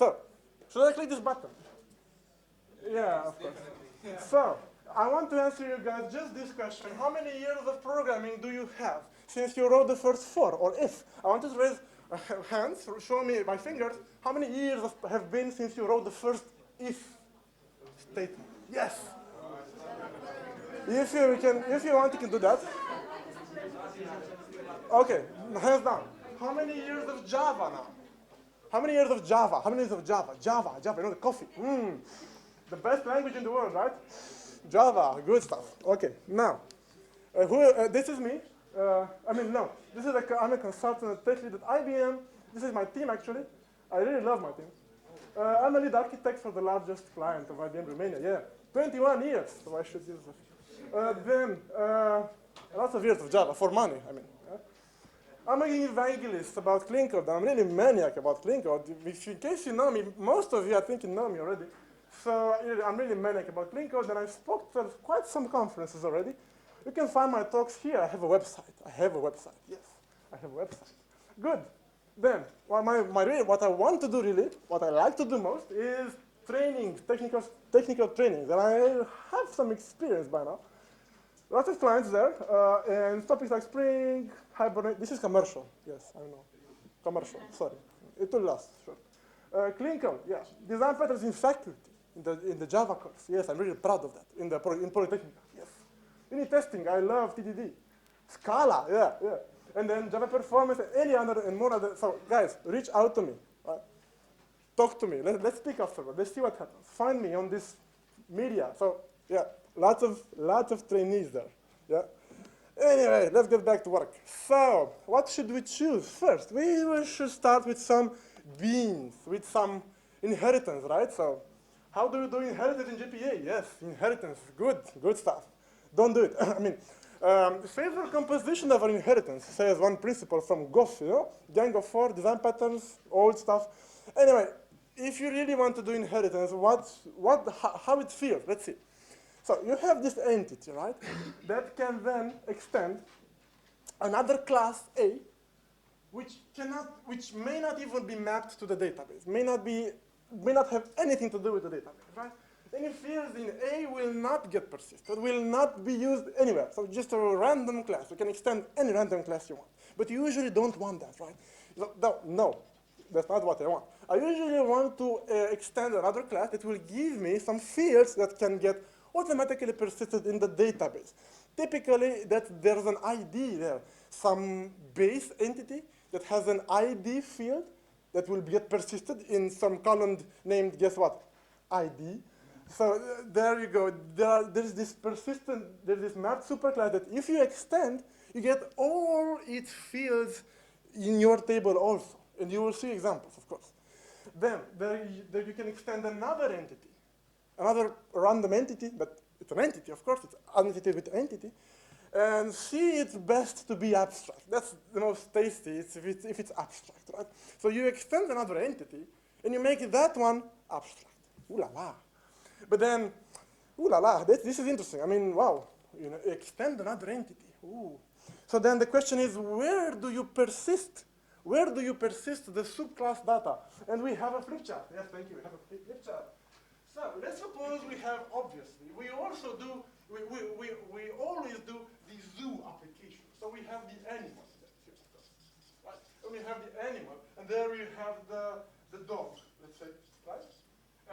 So, should I click this button? Yeah, of course. So, I want to answer you guys just this question. How many years of programming do you have since you wrote the first 4, or if? I want you to raise hands, show me my fingers. How many years have been since you wrote the first if statement? Yes. If you want, you can do that. Okay, hands down. How many years of Java now? How many years of Java? How many years of Java? Java, you know, the coffee. The best language in the world, right? Java, good stuff. Okay, now, this is me. No, this is I'm a consultant at tech lead at IBM. This is my team, actually. I really love my team. I'm a lead architect for the largest client of IBM Romania. Yeah, 21 years, so I should use it. Then, lots of years of Java, for money, I mean. I'm an evangelist about clean code. I'm really maniac about clean code. In case you know me, most of you I think you know me already. So I'm really maniac about clean code, and I've spoken to quite some conferences already. You can find my talks here. I have a website. Yes, I have a website. Good. Then, what I want to do really, what I like to do most is training, technical trainings. And I have some experience by now. Lots of clients there, and topics like Spring, Hibernate. This is commercial. Yes, I know. Commercial, sorry. It will last, sure. Clean code, yeah. Design patterns in faculty, in the Java course. Yes, I'm really proud of that. In Polytechnic, yes. Unit testing, I love TDD. Scala, yeah. And then Java performance, and any other, and more other. So, guys, reach out to me. Right? Talk to me. Let's speak afterward. Let's see what happens. Find me on this media. So, yeah. Lots of trainees there, yeah? Anyway, let's get back to work. So, what should we choose first? We should start with some beans, with some inheritance, right? So, how do you do inheritance in JPA? Yes, inheritance, good stuff. Don't do it. Favor composition of an inheritance, says one principle from Goff, you know? Gang of 4, design patterns, old stuff. Anyway, if you really want to do inheritance, how it feels, let's see. So you have this entity, right, that can then extend another class A, which may not even be mapped to the database, may not have anything to do with the database, right? Any fields in A will not get persisted, will not be used anywhere. So just a random class. You can extend any random class you want. But you usually don't want that, right? No, that's not what I want. I usually want to extend another class that will give me some fields that can get automatically persisted in the database. Typically, there's an ID there, some base entity that has an ID field that will get persisted in some column named, guess what? ID. So there you go. There's this mapped superclass that if you extend, you get all its fields in your table also. And you will see examples, of course. Then there you can extend another entity. Another random entity, but it's an entity, of course, it's an entity with entity, and see it's best to be abstract. That's the most tasty if it's abstract, right? So you extend another entity, and you make that one abstract. Ooh la la. But then, ooh la la, this is interesting. I mean, wow, extend another entity. Ooh. So then the question is, where do you persist? Where do you persist the subclass data? And we have a flip chart. Yes, thank you. We have a flip chart. So let's suppose we have, obviously, we always do the zoo application. So we have the animal here, right? And we have the animal, and there we have the dog, let's say, right?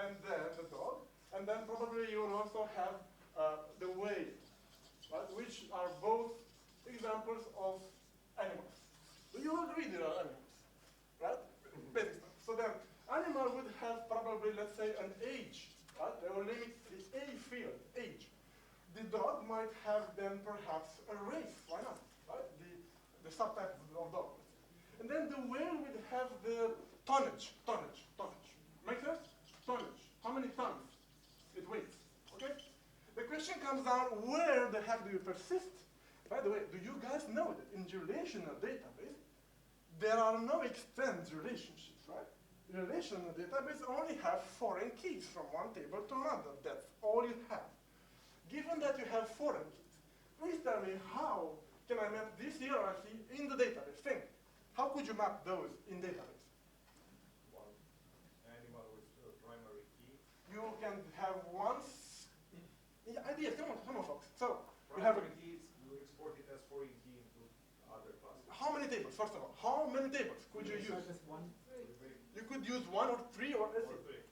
And then the dog, and then probably you will also have the whale, right? Which are both examples of animals. Do you agree there are animals, right? Basic stuff. So then, animal would have probably, let's say, an age, right? They will limit the A field, age. The dog might have then perhaps a race, why not, right? The subtype of dog. And then the whale would have the tonnage. Make sense? Tonnage. How many tons it weighs, okay? The question comes down, where the heck do you persist? By the way, do you guys know that in relational database, there are no extends relationships, right? Relational database only have foreign keys from one table to another. That's all you have. Given that you have foreign keys, please tell me how can I map this hierarchy in the database? Think. How could you map those in database? One animal you can have ideas, come on, folks. So you have keys, you export it as foreign key into other classes. how many tables? First of all, how many tables could you use? You could use 1 or 3 or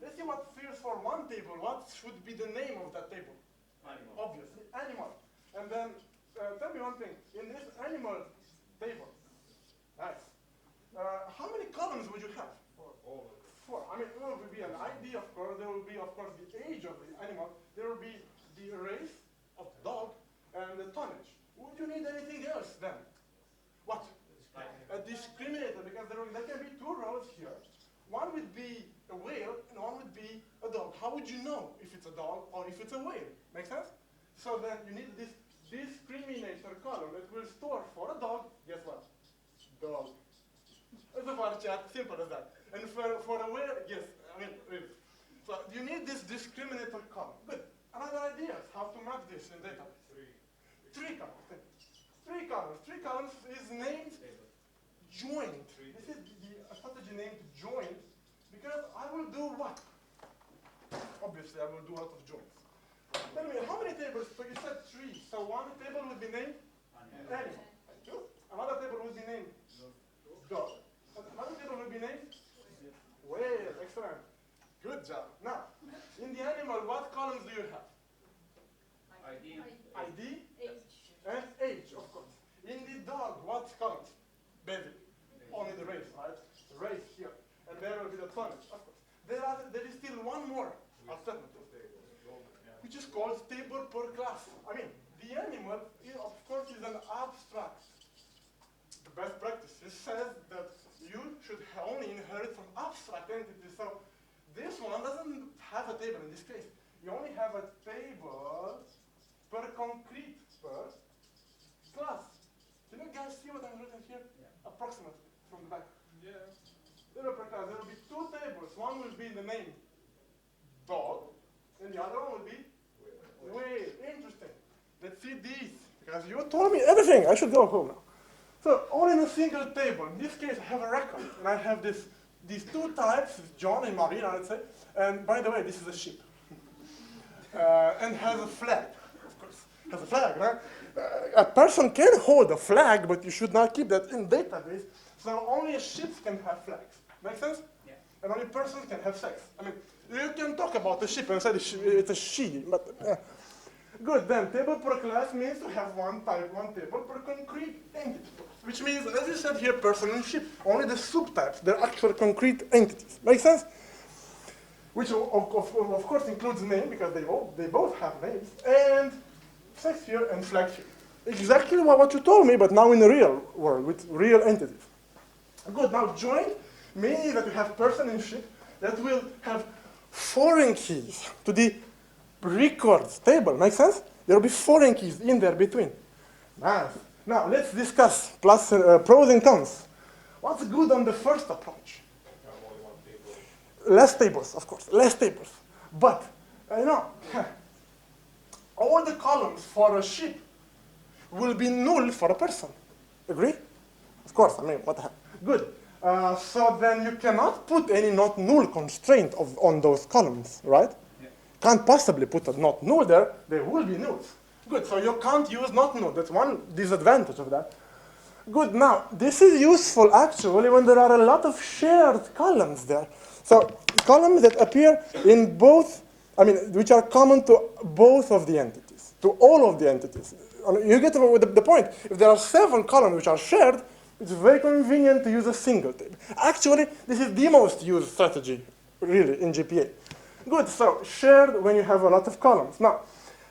let's see what fields for one table. What should be the name of that table? Animal. Obviously, animal. And then tell me one thing. In this animal table, nice. How many columns would you have? 4. I mean, there will be an ID, of course. There will be, of course, the age of the animal. There will be the race of the dog and the tonnage. Would you need anything else then? What? A discriminator, because there can be 2 rows here. One would be a whale and one would be a dog. How would you know if it's a dog or if it's a whale? Make sense? So then you need this discriminator column that will store for a dog. Guess what? Dog. As a var chat, simple as that. And for a whale, yes, I mean, really. So you need this discriminator column. Good. Another idea how to map this in database. 3 columns. 3 columns. 3 columns is named joint. This is a strategy named joint because I will do what? Obviously, I will do out of joints. Tell me, how many tables? So you said 3. So one table would be named animal. Another table would be named dog. Another table would be named whale. Excellent. Good job. Now, in the animal, what columns do you have? ID. And age, of course. In the dog, what columns? Baby. Only the race, right? The race here. And there will be the tonnage, of course. There is still one more alternative, which is called table per class. I mean, the animal, of course, is an abstract. The best practice says that you should only inherit from abstract entities. So this one doesn't have a table in this case. You only have a table per concrete per class. Can you guys see what I'm written here? Yeah. Approximately from the back. Yeah. Table per class. There will be 2 tables. One will be the name dog, and the other one will be whale. Interesting. Let's see these. Because you told me everything. I should go home now. So all in a single table. In this case, I have a record, and I have these 2 types, John and Marina, let's say. And by the way, this is a ship, and has a flag. Of course, has a flag, right? A person can hold a flag, but you should not keep that in database. So only ships can have flags. Make sense? Yeah. And only persons can have sex. I mean, you can talk about the ship and say it's a she, but good. Then table per class means to have one table per concrete entity, which means, as you said here, person and ship. Only the subtypes, they're actual concrete entities. Make sense? Which of course includes name because they both have names, and sex here and flag here. Exactly what you told me, but now in the real world with real entities. Good. Now joint means that you have person and ship that will have foreign keys to the records table. Make sense? There will be foreign keys in there between. Nice. Now let's discuss pros and cons. What's good on the first approach? Less tables, of course, less tables. But, all the columns for a ship will be null for a person. Agree? Of course, I mean, what the heck. Good. So then you cannot put any not null constraint on those columns, right? Yeah. Can't possibly put a not null there. They will be nulls. Good, so you can't use not null. That's one disadvantage of that. Good, now, this is useful actually when there are a lot of shared columns there. So columns that appear in both, which are common to both of the entities, to all of the entities. You get the point. If there are 7 columns which are shared, it's very convenient to use a single table. Actually, this is the most used strategy, really, in JPA. Good, so shared when you have a lot of columns. Now,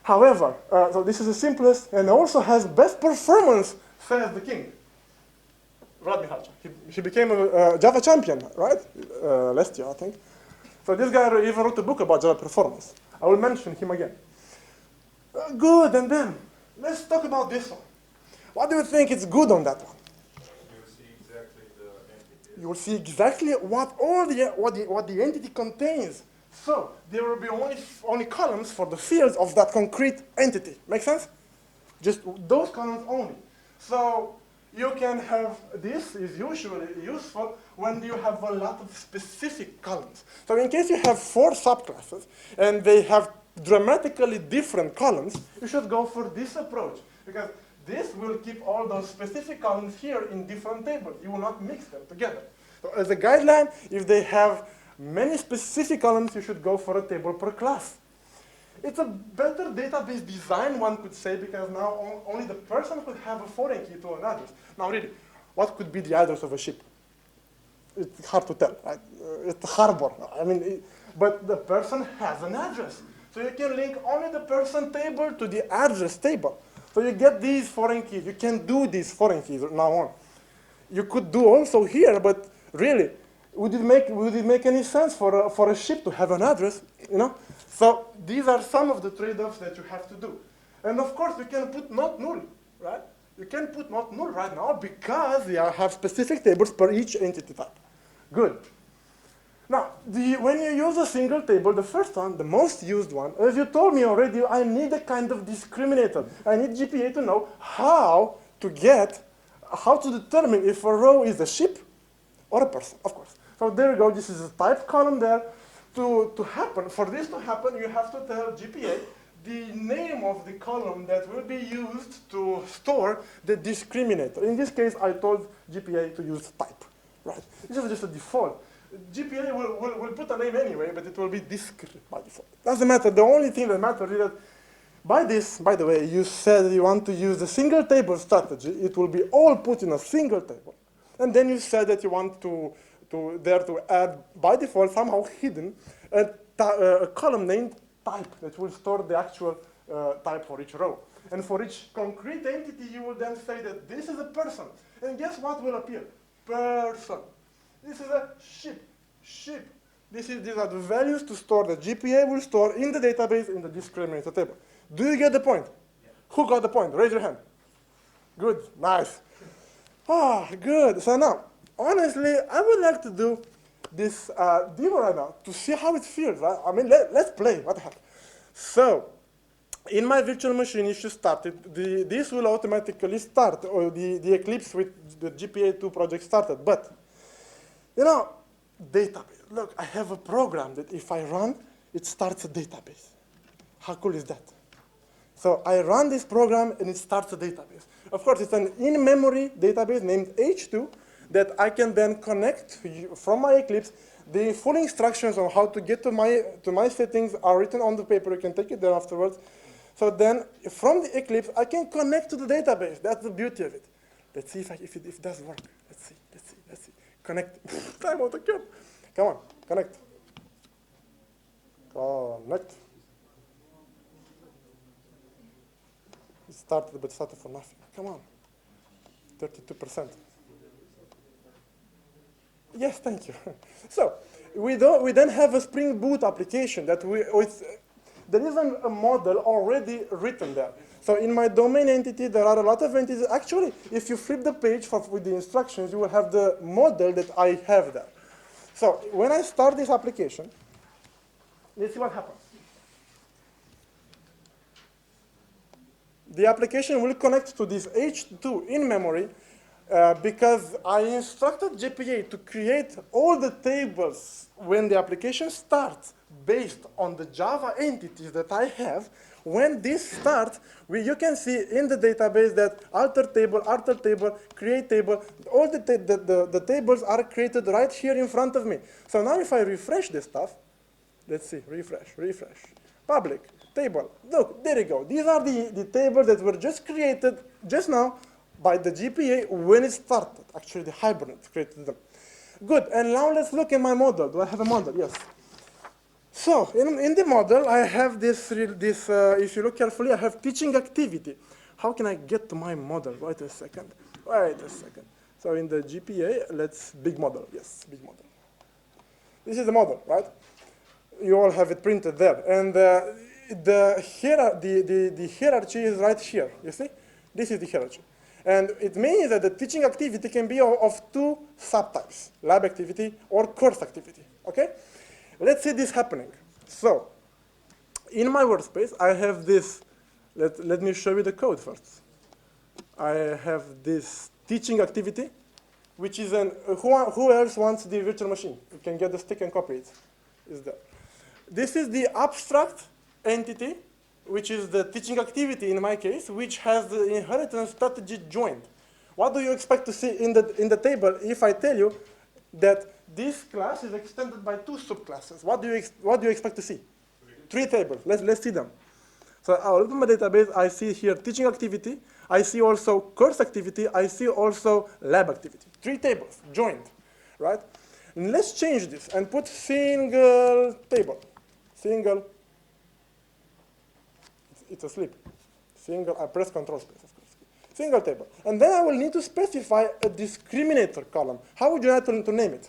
however, so this is the simplest and also has best performance, says the king. Rodney Hatcher. He became a Java champion, right? Last year, I think. So this guy even wrote a book about Java performance. I will mention him again. Good, and then let's talk about this one. What do you think is good on that one? You see exactly the entity. You will see exactly what the entity contains. So there will be only columns for the fields of that concrete entity. Make sense? Just those columns only. So you can have, this is usually useful when you have a lot of specific columns. So in case you have 4 subclasses and they have dramatically different columns, you should go for this approach, because this will keep all those specific columns here in different tables. You will not mix them together. So as a guideline, if they have many specific columns, you should go for a table per class. It's a better database design, one could say, because now only the person could have a foreign key to an address. Now really, what could be the address of a ship? It's hard to tell, right? It's a harbor. I mean, but the person has an address. So you can link only the person table to the address table. So you get these foreign keys. You can do these foreign keys now on. You could do also here, but really, would it make any sense for a ship to have an address? You know? So these are some of the trade-offs that you have to do. And of course, you can put not null, right? You can put not null right now because you have specific tables per each entity type. Good. Now, when you use a single table, the first one, the most used one, as you told me already, I need a kind of discriminator. I need JPA to know how to determine if a row is a ship or a person, of course. So there you go, this is a type column there. For this to happen, you have to tell JPA the name of the column that will be used to store the discriminator. In this case, I told JPA to use type, right? This is just a default. JPA will put a name anyway, but it will be discrete by default. Doesn't matter. The only thing that matters is that by the way, you said you want to use the single table strategy. It will be all put in a single table. And then you said that you want to add, by default, somehow hidden, a column named type that will store the actual type for each row. And for each concrete entity, you will then say that this is a person. And guess what will appear? Person. This is a ship. These are the values to store that JPA will store in the database in the discriminator table. Do you get the point? Yeah. Who got the point? Raise your hand. Good, nice. Good. So now, honestly, I would like to do this demo right now to see how it feels. Right? I mean, let's play. What the heck? So, in my virtual machine, if you start it, this will automatically start, or the Eclipse with the JPA2 project started. But, you know, database. Look, I have a program that if I run, it starts a database. How cool is that? So I run this program, and it starts a database. Of course, it's an in-memory database named H2 that I can then connect from my Eclipse. The full instructions on how to get to my settings are written on the paper. You can take it there afterwards. So then, from the Eclipse, I can connect to the database. That's the beauty of it. Let's see if it does work. Let's see. Connect. Time out again. Come on, connect. Connect. It started, but started for nothing. Come on. 32%. Yes, thank you. So we then have a Spring Boot application that there is a model already written there. So in my domain entity, there are a lot of entities. Actually, if you flip the page with the instructions, you will have the model that I have there. So when I start this application, let's see what happens. The application will connect to this H2 in memory because I instructed JPA to create all the tables when the application starts based on the Java entities that I have. When this starts, you can see in the database that alter table, create table, all the tables are created right here in front of me. So now if I refresh this stuff, let's see, refresh, public, table. Look, there you go. These are the tables that were just created just now by the JPA when it started. Actually, the Hibernate created them. Good, and now let's look at my model. Do I have a model? Yes. So in the model, I have this, if you look carefully, I have teaching activity. How can I get to my model? Wait a second. So in the JPA, big model. Yes, big model. This is the model, right? You all have it printed there. And the hierarchy is right here, you see? This is the hierarchy. And it means that the teaching activity can be of 2 subtypes, lab activity or course activity, okay? Let's see this happening. So in my workspace, I have this. Let me show you the code first. I have this teaching activity, which is who else wants the virtual machine? You can get the stick and copy it. Is that? This is the abstract entity, which is the teaching activity in my case, which has the inheritance strategy joined. What do you expect to see in the table if I tell you that this class is extended by 2 subclasses? What do you expect to see? 3 tables. Let's see them. So I look at my database. I see here teaching activity. I see also course activity. I see also lab activity. 3 tables joined, right? And let's change this and put single table. Single. It's asleep. Single. I press Control space, of course. Single table. And then I will need to specify a discriminator column. How would you like to name it?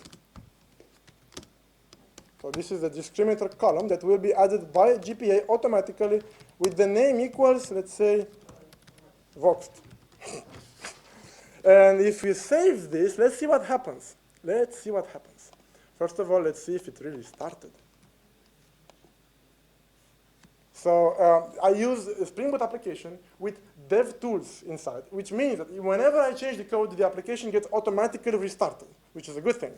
So this is the discriminator column that will be added by JPA automatically with the name equals, let's say, Voxed. And if we save this, let's see what happens. Let's see what happens. First of all, let's see if it really started. So I use a Spring Boot application with dev tools inside, which means that whenever I change the code, the application gets automatically restarted, which is a good thing.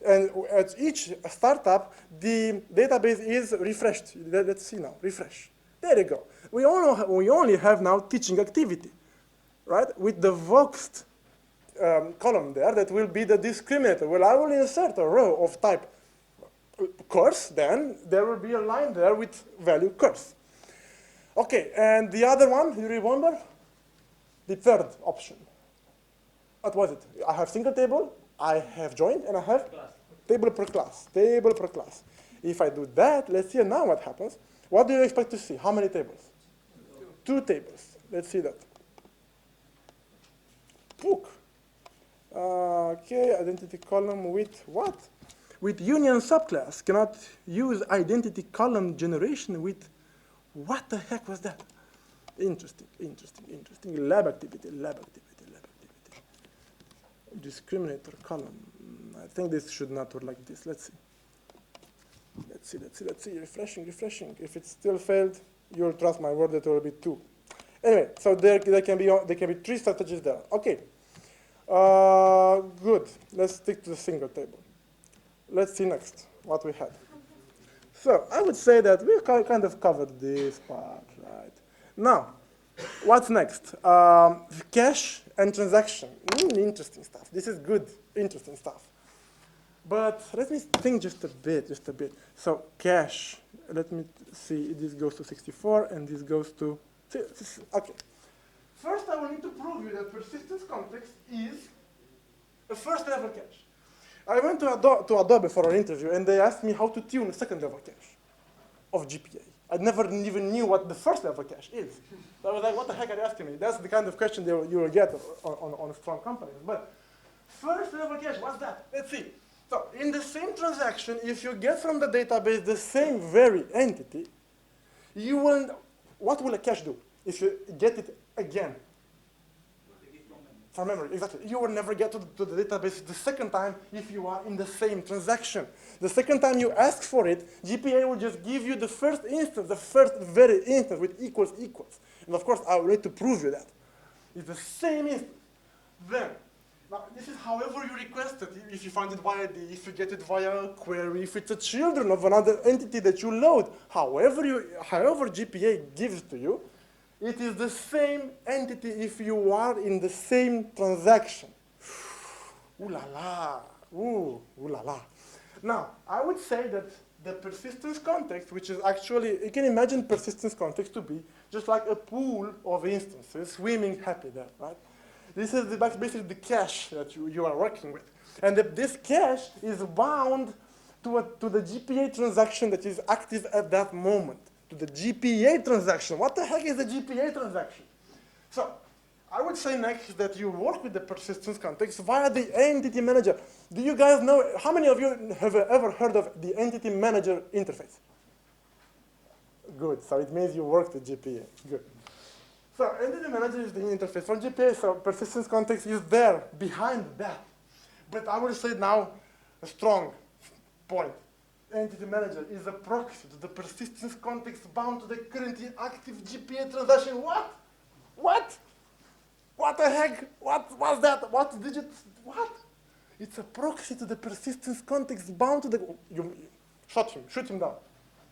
And at each startup, the database is refreshed. Let's see now, refresh. There you go. We only have now teaching activity, right? With the Voxed column there, that will be the discriminator. Well, I will insert a row of type course, then there will be a line there with value course. Okay, and the other one, you remember? The third option. What was it? I have single table, I have joined, and I have table per class. Table per class. If I do that, let's see now what happens. What do you expect to see? How many tables? 2 tables. Let's see that. Book. Okay, identity column with what? With union subclass. Cannot use identity column generation with, what the heck was that? Interesting, interesting, interesting. Lab activity, lab activity, lab activity. Discriminator column. I think this should not work like this. Let's see. Let's see, let's see, let's see. Refreshing, refreshing. If it still failed, you'll trust my word that there will be 2. Anyway, so there can be 3 strategies there. Okay. Good. Let's stick to the single table. Let's see next what we had. So I would say that we kind of covered this part, right? Now, what's next? Cache and transaction. Interesting stuff. This is good, interesting stuff. But let me think just a bit. So cache, let me see, this goes to 64 and this goes to, okay. First I will need to prove you that persistence context is a first level cache. I went to Adobe for an interview and they asked me how to tune a second level cache of JPA. I never even knew what the first level cache is. So I was like, what the heck are you asking me? That's the kind of question you will get on strong companies. But first level cache, what's that? Let's see. So in the same transaction, if you get from the database the same very entity, what will a cache do if you get it again? From memory, exactly. You will never get to the database the second time if you are in the same transaction. The second time you ask for it, JPA will just give you the first instance, the first very instance with equals equals. And of course, I will need to prove you that. It's the same instance. Then, now this is however you request it. If you find it via if you get it via a query, if it's a children of another entity that you load, however JPA gives to you, it is the same entity if you are in the same transaction. Ooh la la, ooh la la. Now, I would say that the persistence context, which is actually, you can imagine persistence context to be just like a pool of instances swimming happy there, right? This is basically the cache that you are working with. And this cache is bound to the JPA transaction that is active at that moment. To the JPA transaction. What the heck is the JPA transaction? So I would say next that you work with the persistence context via the entity manager. Do you guys know, how many of you have ever heard of the entity manager interface? Good, so it means you worked with JPA, good. So entity manager is the interface from JPA, so persistence context is there, behind that. But I will say now a strong point. Entity manager is a proxy to the persistence context bound to the currently active JPA transaction. What? What the heck? What's that? What digit? What? It's a proxy to the persistence context bound to the. Shoot him down.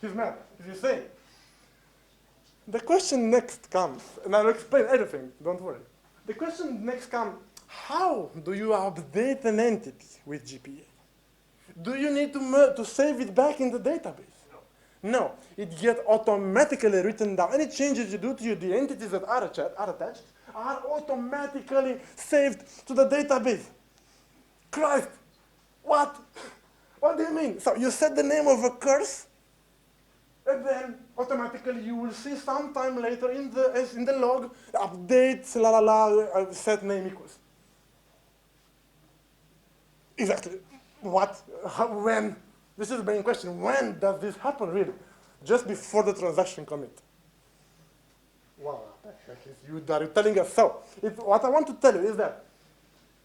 He's mad. He's insane. The question next comes, and I'll explain everything, don't worry. The question next comes, how do you update an entity with JPA? Do you need to save it back in the database? No, it gets automatically written down. Any changes you do to the entities that are attached are automatically saved to the database. Christ, what? What do you mean? So you set the name of a curse, and then automatically you will see sometime later in the log, update, set name equals. Exactly. What? How, when? This is the main question. When does this happen, really? Just before the transaction commit. Wow, what the heck is you that are telling us so? What I want to tell you is that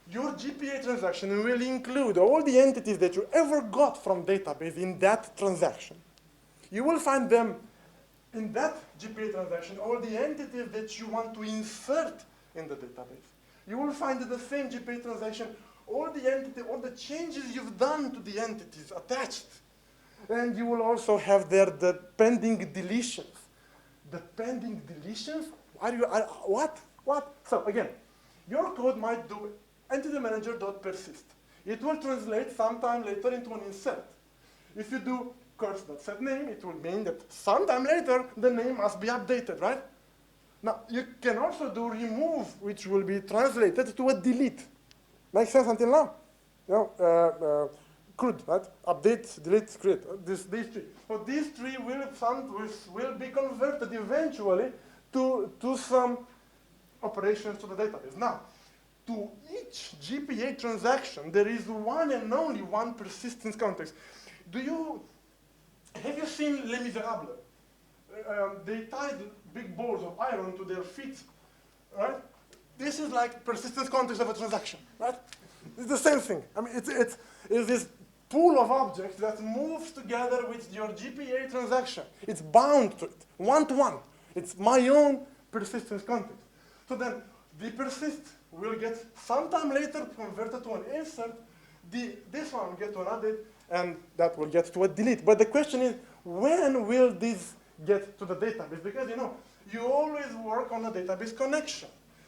your JPA transaction will include all the entities that you ever got from database in that transaction. You will find them in that JPA transaction, all the entities that you want to insert in the database. You will find in the same JPA transaction all the changes you've done to the entities attached. And you will also have there the pending deletions. The pending deletions? What? So again, your code might do entity manager.persist. It will translate sometime later into an insert. If you do curse.setName, it will mean that sometime later the name must be updated, right? Now, you can also do remove, which will be translated to a delete. Makes sense until now? You know, CRUD, right? Update, delete, create. These three. So these three will be converted eventually to some operations to the database. Now, to each JPA transaction, there is one and only one persistence context. Have you seen Les Miserables? They tied big balls of iron to their feet, right? This is like persistence context of a transaction, right? It's the same thing. I mean, it's this pool of objects that moves together with your JPA transaction. It's bound to it, one-to-one. It's my own persistence context. So then the persist will get sometime later converted to an insert. This one will get to an update, and that will get to a delete. But the question is, when will this get to the database? Because you always work on a database connection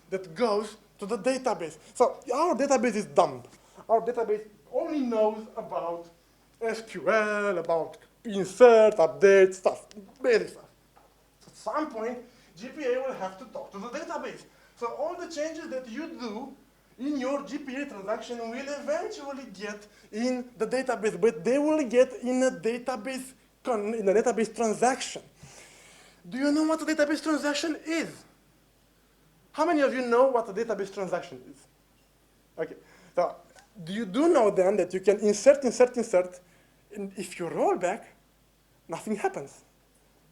that goes to the database. So our database is dumb. Our database only knows about SQL, about insert, update, stuff, basic stuff. At some point, JPA will have to talk to the database. So all the changes that you do in your JPA transaction will eventually get in the database, but they will get in a database transaction. Do you know what a database transaction is? How many of you know what a database transaction is? Okay, so you do know then that you can insert, and if you roll back, nothing happens.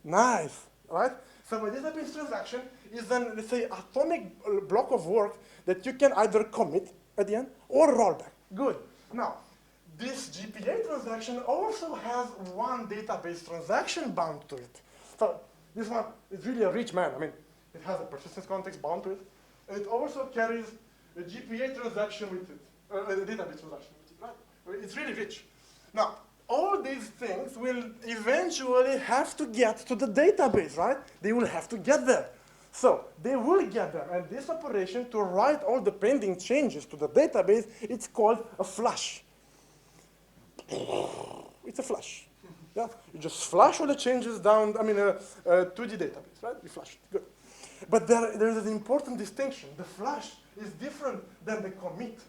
Nice, right? So a database transaction is an, let's say, atomic block of work that you can either commit at the end or roll back. Good. Now, this JPA transaction also has one database transaction bound to it. So this one is really a rich man. I mean, it has a persistence context bound to it. And it also carries a JPA transaction with it, a database transaction with it, right? It's really rich. Now, all these things will eventually have to get to the database, right? They will have to get there. So they will get there. And this operation to write all the pending changes to the database, it's called a flush. It's a flush. Yeah? You just flush all the changes down, to the database, right? You flush it. Good. But there is an important distinction. The flush is different than the commit.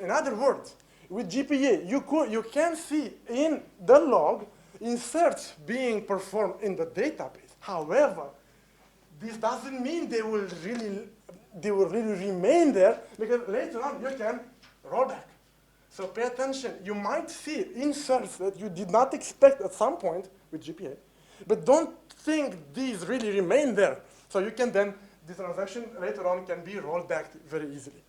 In other words, with JPA, you can see in the log inserts being performed in the database. However, this doesn't mean they will really remain there, because later on you can roll back. So pay attention. You might see inserts that you did not expect at some point with JPA, but don't think these really remain there. So you can then, the transaction later on can be rolled back very easily.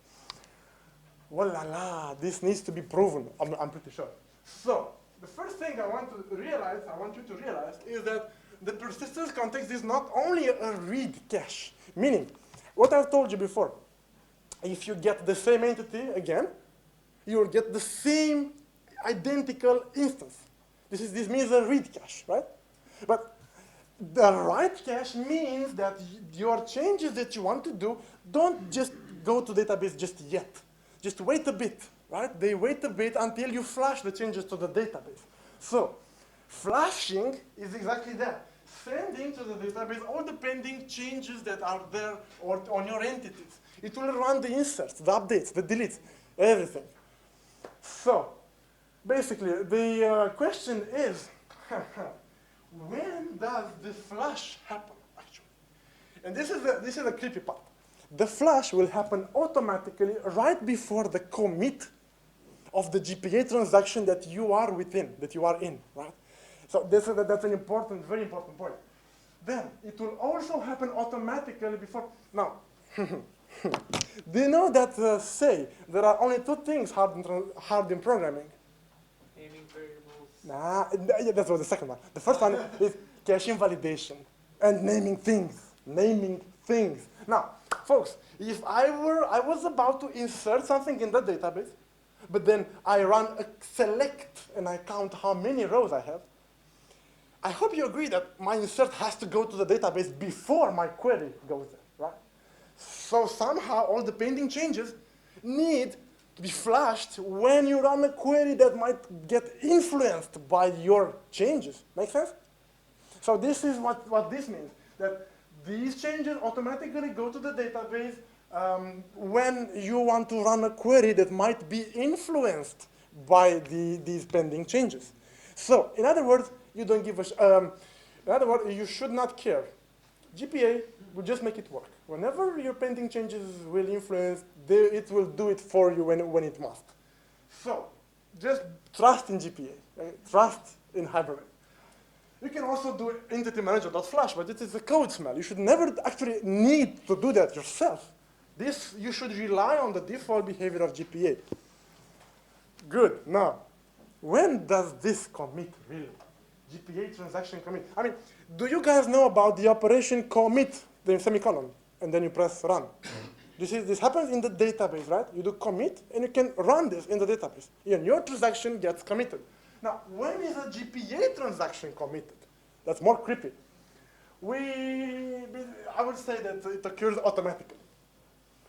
Voila, this needs to be proven, I'm pretty sure. So the first thing I want you to realize is that the persistence context is not only a read cache, meaning what I've told you before. if you get the same entity again, you will get the same identical instance. This means a read cache, right? But the write cache means that your changes that you want to do don't just go to database just yet. Just wait a bit, right? They wait a bit until you flash the changes to the database. So flashing is exactly that. Sending to the database all the pending changes that are there or on your entities. It will run the inserts, the updates, the deletes, everything. So basically, the question is, when does the flash happen, actually? And this is a creepy part. The flash will happen automatically right before the commit of the JPA transaction that you are within, that you are in, right? So that's an important, very important point. Then it will also happen automatically before. Now, do you know that say there are only two things hard in programming? Naming variables. Nah, yeah, that was the second one. The first one is cache invalidation and naming things. Naming things. Now, folks, if I was about to insert something in the database, but then I run a select and I count how many rows I have, I hope you agree that my insert has to go to the database before my query goes there, right? So somehow all the pending changes need to be flashed when you run a query that might get influenced by your changes. Make sense? So this is what this means, that these changes automatically go to the database when you want to run a query that might be influenced by these pending changes. So in other words, you don't give a in other words, you should not care. JPA will just make it work. Whenever your pending changes will influence, it will do it for you when it must. So just trust in JPA. Right? Trust in Hibernate. You can also do entity manager.flash, but it is a code smell. You should never actually need to do that yourself. You should rely on the default behavior of JPA. Good. Now, when does this commit really? JPA transaction commit. I mean, do you guys know about the operation commit, the semicolon, and then you press run? This happens in the database, right? You do commit, and you can run this in the database. And your transaction gets committed. Now, when is a JPA transaction committed? That's more creepy. I would say that it occurs automatically.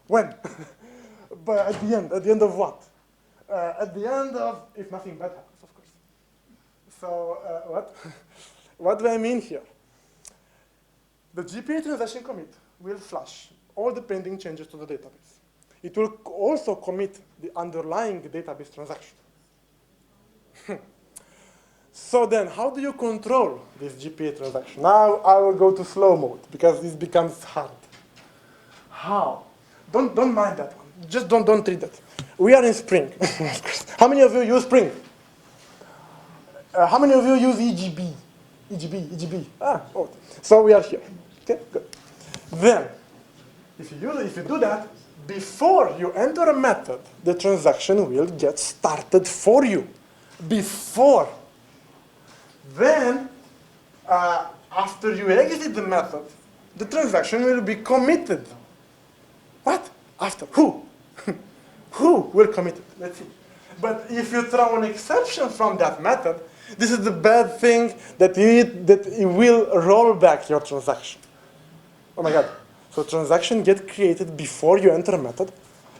When? But at the end of what? At the end of, if nothing bad happens, of course. So what? What do I mean here? The JPA transaction commit will flash all the pending changes to the database. It will also commit the underlying database transaction. So then, how do you control this JPA transaction? Now I will go to slow mode because this becomes hard. How? Don't mind that one. Just don't treat that. We are in Spring. How many of you use Spring? How many of you use EGB? EGB. Oh. So we are here. Okay, good. Then, if you do that, before you enter a method, the transaction will get started for you. Before. Then, after you exit the method, the transaction will be committed. What? After? Who? Who will commit it? Let's see. But if you throw an exception from that method, this is the bad thing that it will roll back your transaction. Oh my God. So transaction get created before you enter a method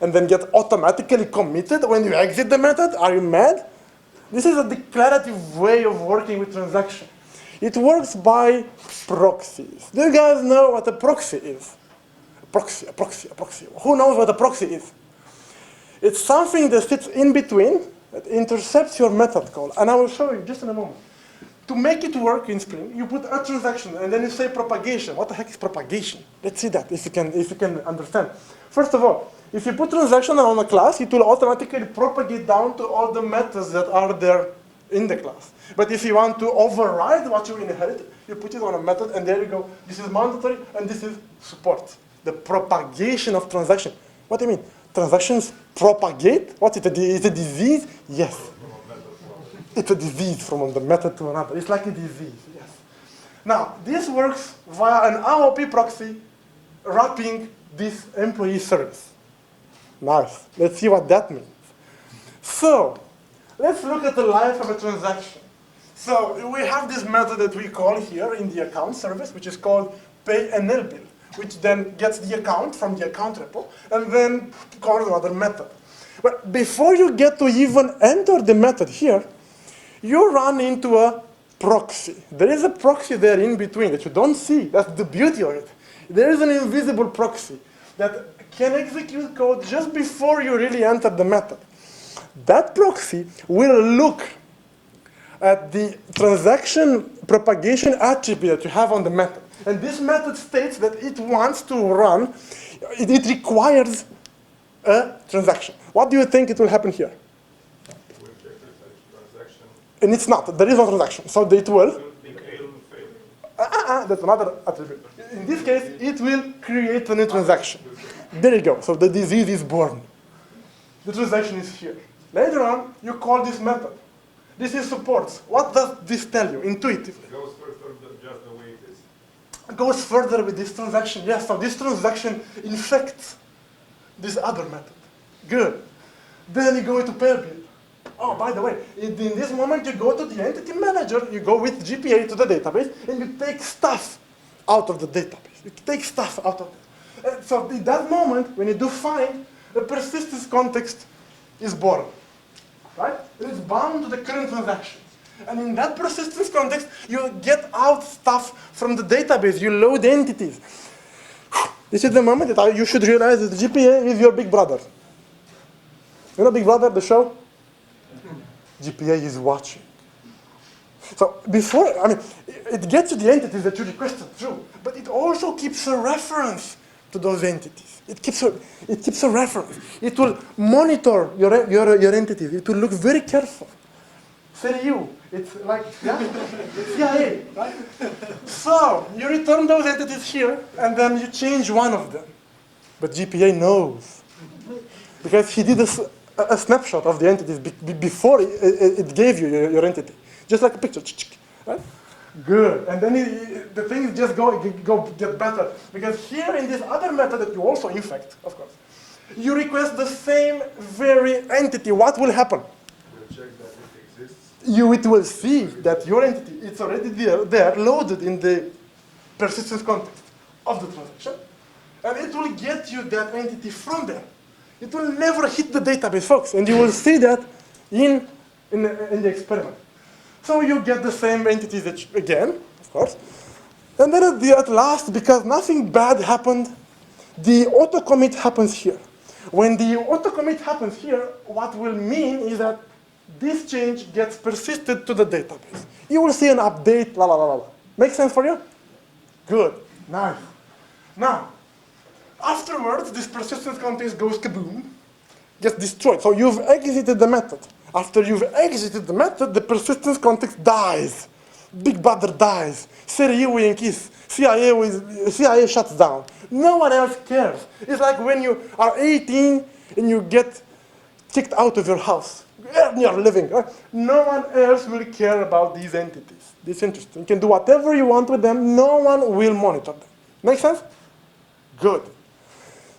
and then get automatically committed when you exit the method? Are you mad? This is a declarative way of working with transaction. It works by proxies. Do you guys know what a proxy is? A proxy. Who knows what a proxy is? It's something that sits in between, that intercepts your method call. And I will show you just in a moment. To make it work in Spring, you put a transaction, and then you say propagation. What the heck is propagation? Let's see that, if you can understand. First of all, if you put transaction on a class, it will automatically propagate down to all the methods that are there in the class. But if you want to override what you inherited, you put it on a method, and there you go. This is mandatory, and this is support. The propagation of transaction. What do you mean? Transactions propagate? What, it's a disease? Yes. It's a disease from the method to another. It's like a disease, yes. Now, this works via an AOP proxy wrapping this employee service. Nice. Let's see what that means. So, let's look at the life of a transaction. So, we have this method that we call here in the account service, which is called pay NL bill, which then gets the account from the account repo, and then calls another method. But before you get to even enter the method here, you run into a proxy. There is a proxy there in between that you don't see. That's the beauty of it. There is an invisible proxy that can execute code just before you really enter the method. That proxy will look at the transaction propagation attribute that you have on the method. And this method states that it wants to run, it requires a transaction. What do you think it will happen here? Transaction. And it's not. There is no transaction. So it will. That's another attribute. In this case, it will create a new transaction. There you go. So the disease is born. The transaction is here. Later on, you call this method. This is supports. What does this tell you intuitively? It goes further than just the way it is. It goes further with this transaction. Yes, so this transaction infects this other method. Good. Then you go into pair build. Oh, by the way, in this moment you go to the entity manager, you go with JPA to the database, and you take stuff out of the database. You take stuff out of it. And so in that moment, when you do find, the persistence context is born. Right? It is bound to the current transaction. And in that persistence context, you get out stuff from the database. You load entities. This is the moment that you should realize that the JPA is your big brother. You know Big Brother, the show? JPA is watching. So before, I mean, it gets you the entities that you requested through, but it also keeps a reference to those entities. It keeps a reference. It will monitor your entities. It will look very careful. Say you, it's like, yeah, it's CIA, right? So you return those entities here, and then you change one of them. But JPA knows, because he did a snapshot of the entities before it gave you your entity. Just like a picture, right? Good, and then the things just go get better. Because here in this other method that you also infect, of course, you request the same very entity. What will happen? We'll check that it exists. It will see that your entity, it's already there loaded in the persistence context of the transaction, and it will get you that entity from there. It will never hit the database, folks, and you will see that in the experiment. So you get the same entities again, of course. And then at last, because nothing bad happened, the auto-commit happens here. When the auto-commit happens here, what will mean is that this change gets persisted to the database. You will see an update, la la la la. Make sense for you? Good, nice. Now, afterwards, this persistence context goes kaboom, gets destroyed. So you've exited the method. After you've exited the method, the persistence context dies. Big brother dies. CIA shuts down. No one else cares. It's like when you are 18 and you get kicked out of your house. You're living. Right? No one else will care about these entities. This is interesting. You can do whatever you want with them. No one will monitor them. Make sense? Good.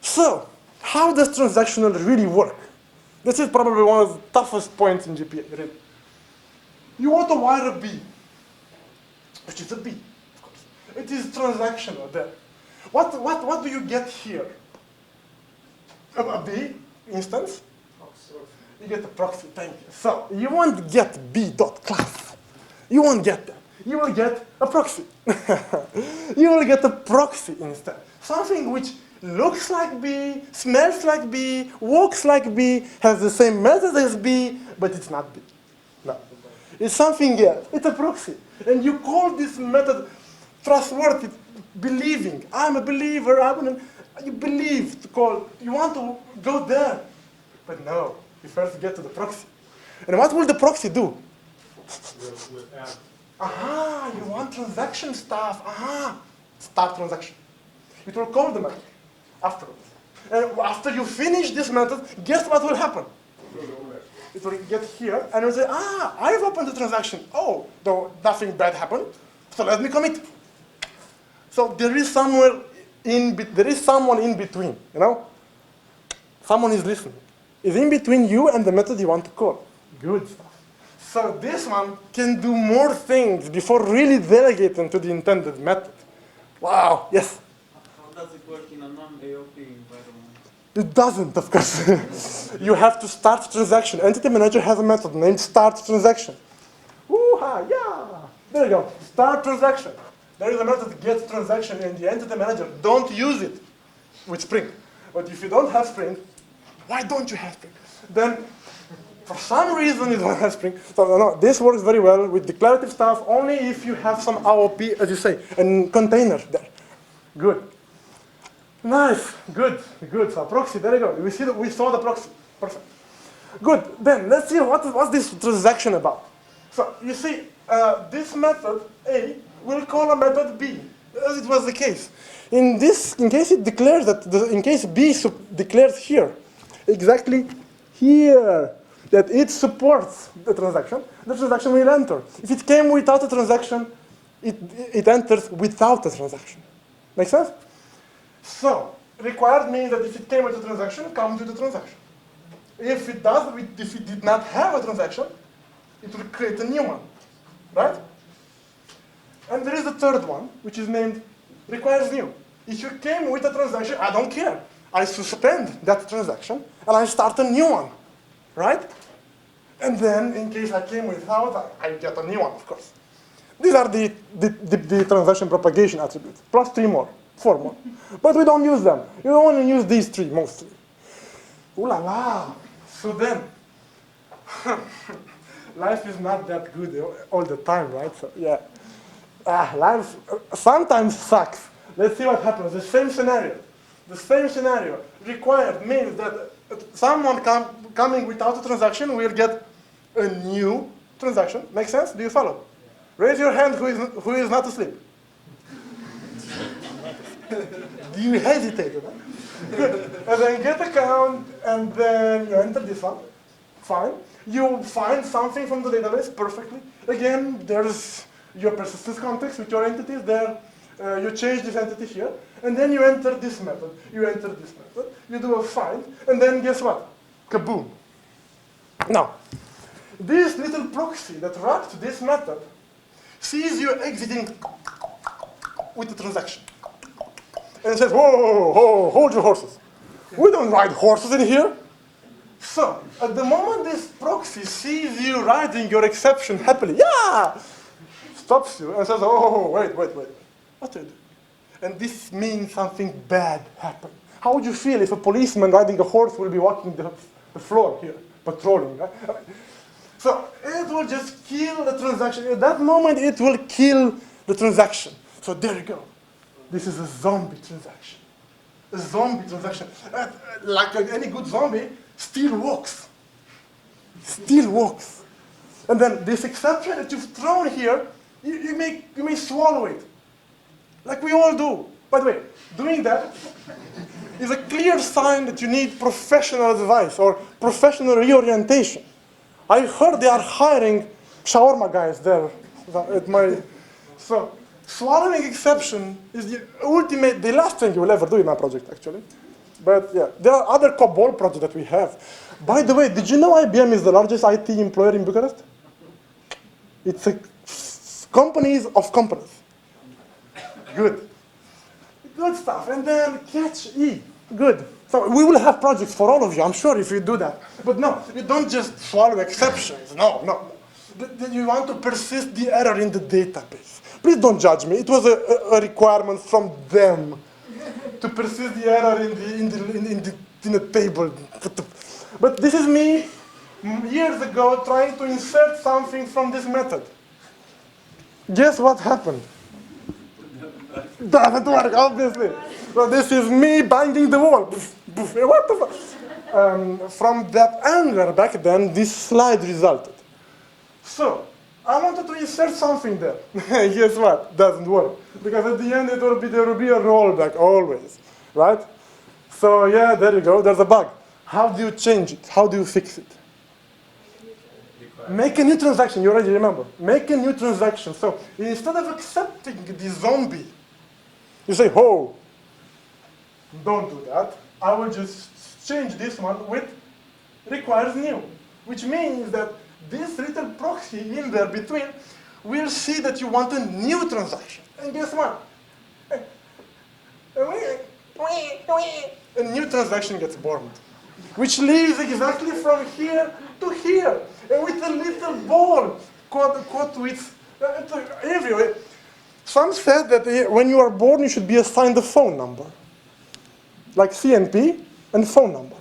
So, how does transactional really work? This is probably one of the toughest points in JPA, really. You want to wire a B, which is a B, of course. It is transactional there. What do you get here? A B instance? You get a proxy, thank you. So, you won't get B.class. You won't get that. You will get a proxy. You will get a proxy instead. Something which looks like B, smells like B, walks like B, has the same method as B, but it's not B. No. It's something else. It's a proxy. And you call this method trustworthy, believing. I'm a believer. You believe to call. You want to go there. But no, you first get to the proxy. And what will the proxy do? We'll add. Aha, you want transaction stuff. Aha, start transaction. It will call the method afterwards. And after you finish this method, guess what will happen? It will get here, and it will say, I've opened the transaction. Oh, though nothing bad happened, so let me commit. So there is someone in between, you know? Someone is listening. It's in between you and the method you want to call. Good stuff. So this one can do more things before really delegating to the intended method. Wow, yes? How does it work in a non-AOP environment? It doesn't, of course. You have to start transaction. Entity manager has a method named start transaction. Woo-ha, yeah. There you go, start transaction. There is a method get transaction in the entity manager. Don't use it with Spring. But if you don't have Spring, why don't you have Spring? Then, for some reason, you don't have Spring. So no, this works very well with declarative stuff only if you have some AOP, as you say, and container there. Good. Nice, good. So proxy, there you go. We saw the proxy. Perfect. Good. Then let's see what's this transaction about. So you see, this method A will call a method B, as it was the case. In case it declares that, in case B declares here, exactly here, that it supports the transaction will enter. If it came without a transaction, it enters without a transaction. Make sense? So, required means that if it came with a transaction, it comes with a transaction. If it did not have a transaction, it will create a new one, right? And there is a third one, which is named requires new. If you came with a transaction, I don't care. I suspend that transaction, and I start a new one, right? And then, in case I came without, I get a new one, of course. These are the transaction propagation attributes, plus 4 more. But we don't use them. You only use these 3, mostly. Ooh la la. So then, life is not that good all the time, right? So yeah. Life sometimes sucks. Let's see what happens. The same scenario. Required means that someone coming without a transaction will get a new transaction. Make sense? Do you follow? Raise your hand who is not asleep. Do you hesitate? Huh? Good. And then get account, and then you enter this one. Fine. You find something from the database perfectly. Again, there's your persistence context with your entities there. You change this entity here, and then you enter this method. You do a find, and then guess what? Kaboom. Now, this little proxy that wrapped this method sees you exiting with the transaction. And it says, whoa, hold your horses. We don't ride horses in here. So, at the moment this proxy sees you riding your exception happily, stops you and says, wait. What do you do? And this means something bad happened. How would you feel if a policeman riding a horse will be walking the floor here, patrolling, right? So it will just kill the transaction. At that moment, it will kill the transaction. So there you go. This is a zombie transaction. A zombie transaction. Like any good zombie, still walks. And then this exception that you've thrown here, you may swallow it. Like we all do. By the way, doing that is a clear sign that you need professional advice or professional reorientation. I heard they are hiring shawarma guys there at my... So, swallowing exception is the last thing you will ever do in my project, actually. But yeah, there are other COBOL projects that we have. By the way, did you know IBM is the largest IT employer in Bucharest? It's a companies of companies. Good stuff. And then catch E. Good. So we will have projects for all of you, I'm sure, if you do that. But no, you don't just swallow exceptions. No. You want to persist the error in the database. Please don't judge me. It was a requirement from them to persist the error in the table. But this is me years ago trying to insert something from this method. Guess what happened? Doesn't work, obviously. So this is me banging the wall. What the fuck? From that anger back then, this slide resulted. So, I wanted to insert something there. Guess what? Doesn't work. Because at the end, there will be a rollback, always. Right? So, yeah, there you go. There's a bug. How do you change it? How do you fix it? Make a new transaction. You already remember. Make a new transaction. So, instead of accepting the zombie, you say, don't do that. I will just exchange this one with requires new, which means that this little proxy in there between will see that you want a new transaction. And guess what? A new transaction gets born, which leaves exactly from here to here, and with a little ball caught with everywhere. Some said that when you are born, you should be assigned a phone number, like CNP and phone number.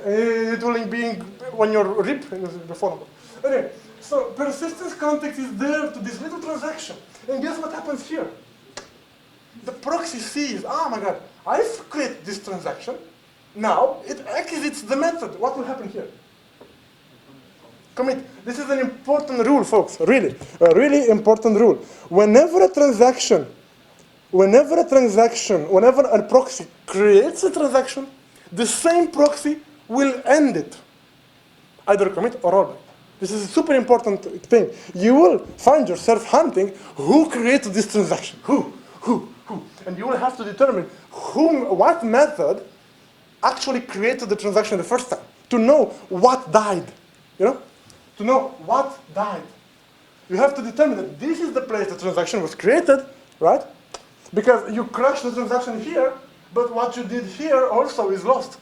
It will be when you're RIP, the phone number. Anyway, so persistence context is there to this little transaction. And guess what happens here? The proxy sees, oh my God, I've created this transaction. Now it exits the method. What will happen here? Commit. This is an important rule, folks, really. A really important rule. Whenever a proxy creates a transaction, the same proxy will end it, either commit or rollback. This is a super important thing. You will find yourself hunting who created this transaction, who, and you will have to determine what method actually created the transaction the first time to know what died, to know what died. You have to determine that this is the place the transaction was created, right? Because you crashed the transaction here, but what you did here also is lost.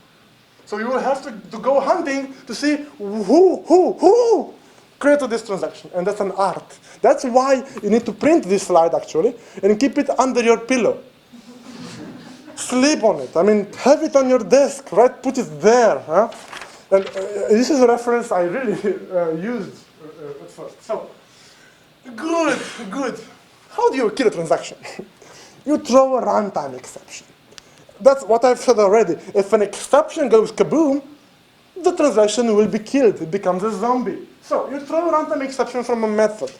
So you will have to go hunting to see who created this transaction. And that's an art. That's why you need to print this slide, actually, and keep it under your pillow. Sleep on it. I mean, have it on your desk, right? Put it there. Huh? And this is a reference I really used at first. So, good. How do you kill a transaction? You throw a runtime exception. That's what I've said already. If an exception goes kaboom, the transaction will be killed. It becomes a zombie. So you throw a runtime exception from a method.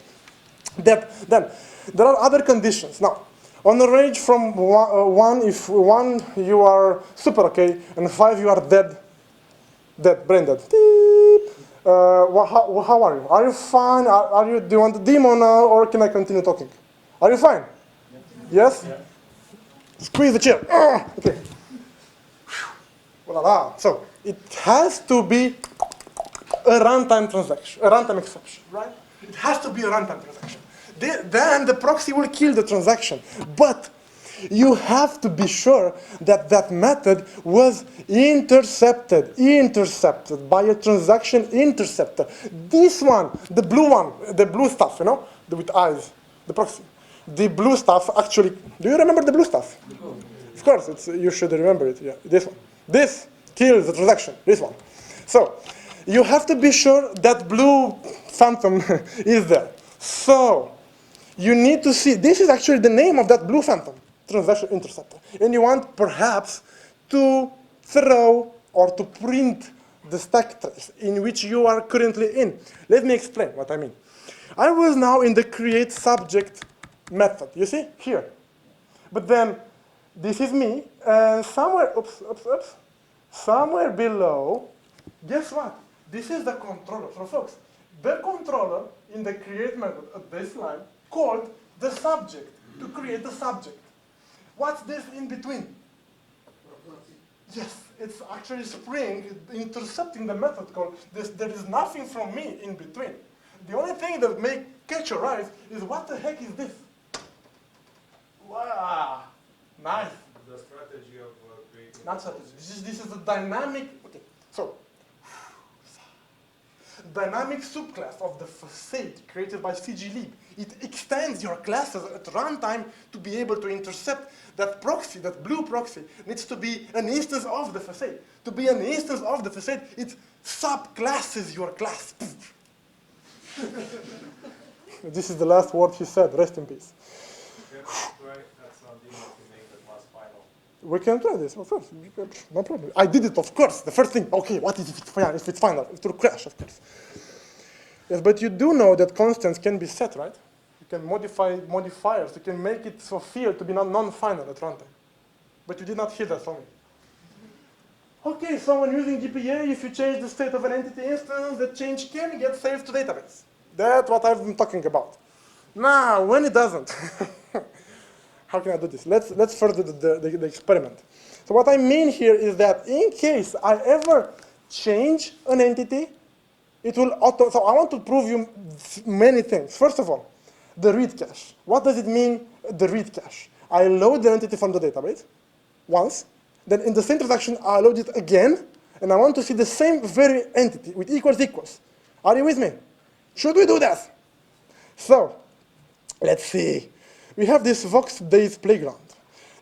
Then there are other conditions. Now, on a range from 1, if 1 you are super okay, and 5 you are dead, brain dead. How are you? Are you fine? Do you want the demo now, or can I continue talking? Are you fine? Yes? Yeah. Squeeze the chair. Okay. Voila. So it has to be a runtime transaction, a runtime exception, right? It has to be a runtime transaction. Then the proxy will kill the transaction. But you have to be sure that that method was intercepted by a transaction interceptor. This one, the blue stuff, with eyes, the proxy. The blue stuff actually, do you remember the blue stuff? Of course, you should remember it, yeah, this one. This kills the transaction, this one. So, you have to be sure that blue phantom is there. So, you need to see, this is actually the name of that blue phantom, transaction interceptor. And you want perhaps to throw or to print the stack trace in which you are currently in. Let me explain what I mean. I was now in the create subject method, you see, here. But then, this is me, and somewhere, somewhere below, guess what? This is the controller. So folks, the controller in the create method at this line called the subject to create the subject. What's this in between? Yes, it's actually Spring intercepting the method called this. There is nothing from me in between. The only thing that may catch your eyes is what the heck is this? Wow, nice. The strategy of creating. Not strategy. This is a dynamic. Okay, so dynamic subclass of the facade created by CGLib. It extends your classes at runtime to be able to intercept that proxy, that blue proxy needs to be an instance of the facade. To be an instance of the facade, it subclasses your class. This is the last word he said. Rest in peace. We can try this, of course. No problem. I did it, of course. The first thing, okay, what is if it's final? It will crash, of course. Yes, but you do know that constants can be set, right? You can modify modifiers. You can make it so field to be non-final at runtime. But you did not hear that from me. Okay, so when using JPA, if you change the state of an entity instance, the change can get saved to database. That's what I've been talking about. Now, when it doesn't, how can I do this? Let's further the experiment. So what I mean here is that in case I ever change an entity, it will auto. So I want to prove you many things. First of all, the read cache. What does it mean, the read cache? I load the entity from the database once, then in the same transaction, I load it again, and I want to see the same very entity with equals equals. Are you with me? Should we do that? So, let's see. We have this Vox days playground.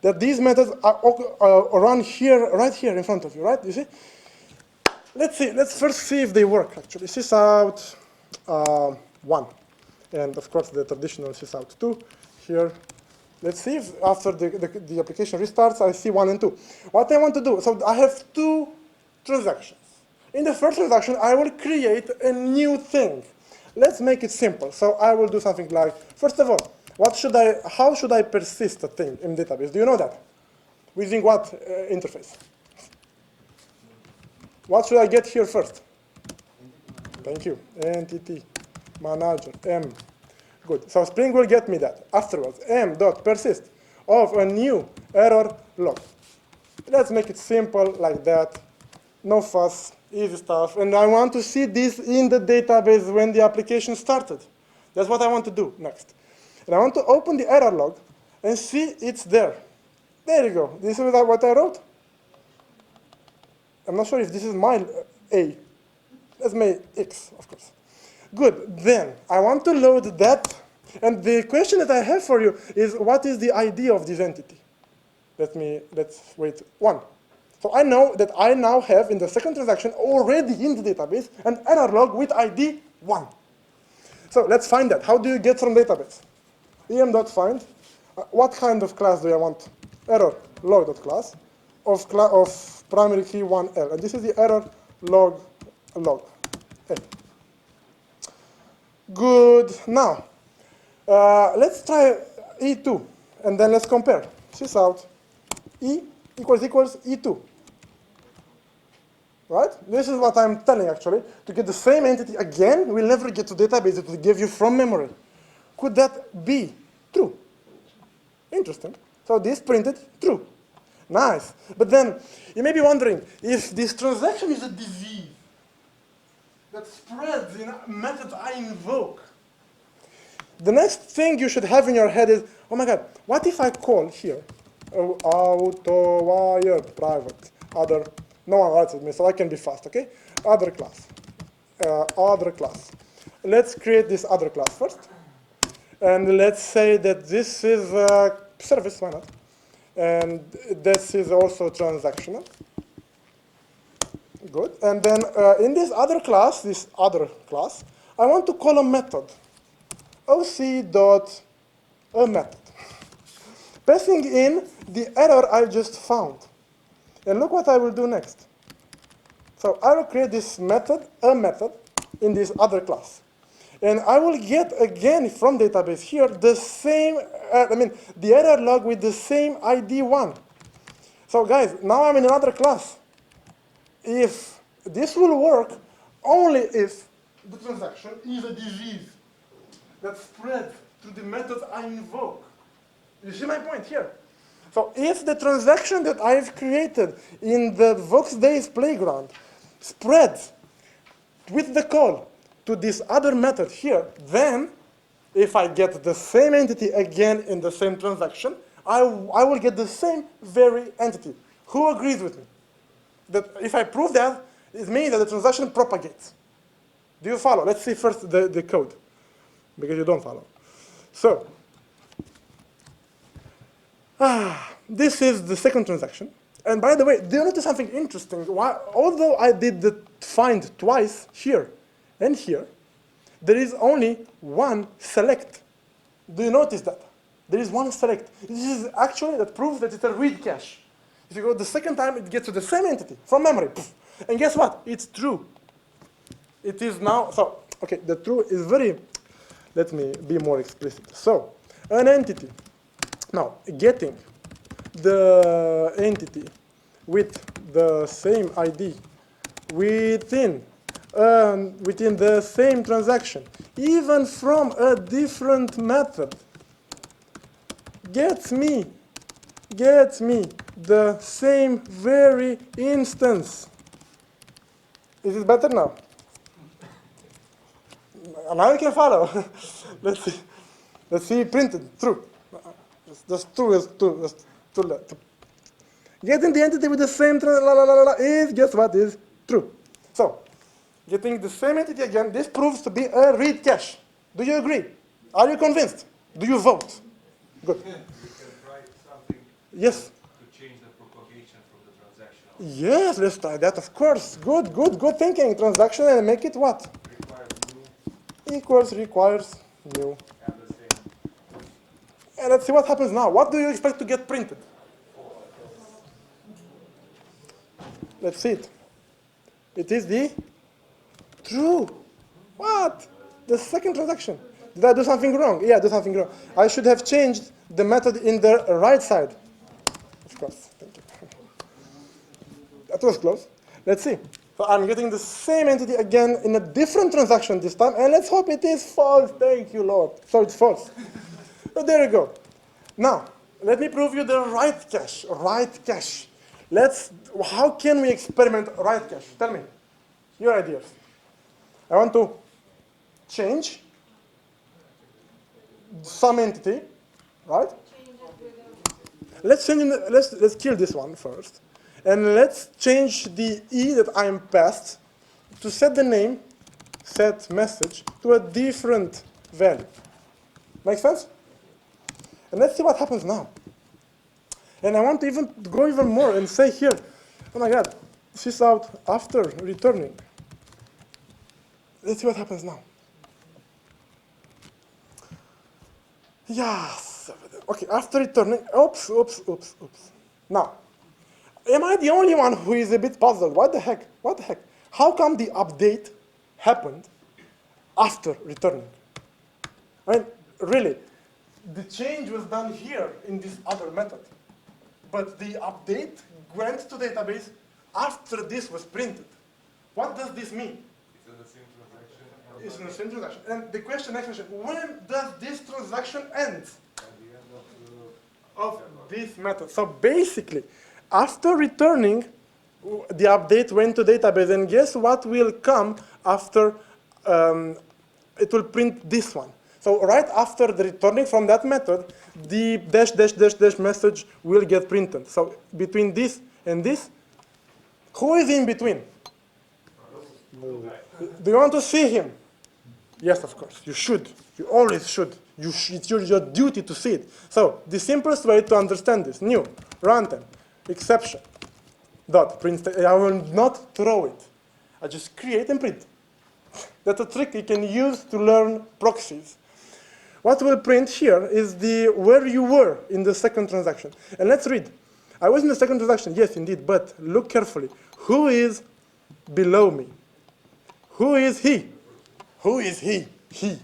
That these methods are run here, right here in front of you, right? You see? Let's see. Let's first see if they work, actually. Sysout 1. And, of course, the traditional sysout 2 here. Let's see if after the application restarts, I see 1 and 2. What I want to do, so I have 2 transactions. In the first transaction, I will create a new thing. Let's make it simple. So I will do something like, first of all, how should I persist a thing in database? Do you know that? Using what interface? What should I get here first? Thank you. Entity manager M. Good. So Spring will get me that. Afterwards, m.persist of a new error log. Let's make it simple like that. No fuss, easy stuff. And I want to see this in the database when the application started. That's what I want to do next. And I want to open the error log and see it's there. There you go. This is what I wrote. I'm not sure if this is my A. That's my X, of course. Good. Then I want to load that. And the question that I have for you is, what is the ID of this entity? Let's wait. 1. So I know that I now have in the second transaction already in the database an error log with ID 1. So let's find that. How do you get from database? em.find. What kind of class do I want? Error log.class of primary key 1L. And this is the error log. Hey. Good. Now, let's try E2, and then let's compare. Sysout E equals E2. Right? This is what I'm telling, actually. To get the same entity again, we'll never get to database. It will give you from memory. Could that be true? Interesting. So this printed true. Nice. But then you may be wondering if this transaction is a disease that spreads in methods I invoke. The next thing you should have in your head is, oh my God, what if I call here auto wired private other? No one writes with me, so I can be fast, okay? Other class. Other class. Let's create this other class first. And let's say that this is a service, why not? And this is also transactional. Good. And then in this other class, I want to call a method. oc.aMethod. Passing in the error I just found. And look what I will do next. So I will create this method, a method, in this other class. And I will get again from database here the same, the error log with the same ID 1. So guys, now I'm in another class. If this will work only if the transaction is a disease that spreads through the methods I invoke. You see my point here? So if the transaction that I've created in the Vox Days playground spreads with the call to this other method here, then if I get the same entity again in the same transaction, I will get the same very entity. Who agrees with me? That if I prove that, it means that the transaction propagates. Do you follow? Let's see first the code, because you don't follow. So, this is the second transaction. And by the way, do you notice something interesting? Although I did the find twice here and here, there is only one select. Do you notice that? There is one select. This is actually, that proves that it's a read cache. If you go the second time, it gets to the same entity from memory. And guess what? It's true. It is now, so, okay, the true is very, let me be more explicit. So, an entity, now, getting the entity with the same ID within the same transaction, even from a different method, gets me the same very instance. Is it better now? Now you can follow. Let's see printed, true. That's true, is true. That's true. Getting the entity with the same is, guess what, is true. So, getting the same entity again, this proves to be a read cache. Do you agree? Are you convinced? Do you vote? Good. You can write something Yes. to change the propagation from the transactional. Yes, let's try that, of course. Good thinking. Transaction and make it what? Requires new Equals requires new. and the same. And let's see what happens now. What do you expect to get printed? Let's see it. It is the true. What? The second transaction. Did I do something wrong? Yeah, I do something wrong. I should have changed the method in the right side. Of course. Thank you. That was close. Let's see. So I'm getting the same entity again in a different transaction this time, and let's hope it is false. Thank you, Lord. So it's false. So there you go. Now, let me prove you the right cache. Right cache. How can we experiment right cache? Tell me, your ideas. I want to change some entity, right? Let's kill this one first, and let's change the E that I'm passed to set the name, set message to a different value. Make sense? And let's see what happens now. And I want to even go even more and say here, oh my God, this is out after returning. Let's see what happens now. Yes. Okay, after returning, oops. Now, am I the only one who is a bit puzzled? What the heck? How come the update happened after returning? I mean, really, the change was done here in this other method. But the update went to database after this was printed. What does this mean? It's in the same transaction. It's in the same transaction. And the next question, when does this transaction end? At the end Of this method. So basically, after returning, the update went to database, and guess what will come after it will print this one. So right after the returning from that method, the dash message will get printed. So between this and this, who is in between? Do you want to see him? Yes, of course. You should. You always should. It's your duty to see it. So the simplest way to understand this, new, runtime, exception, dot, print. I will not throw it. I just create and print. That's a trick you can use to learn proxies. What will print here is where you were in the second transaction. And let's read. I was in the second transaction, yes, indeed, but look carefully. Who is below me? Who is he? Who is he? He.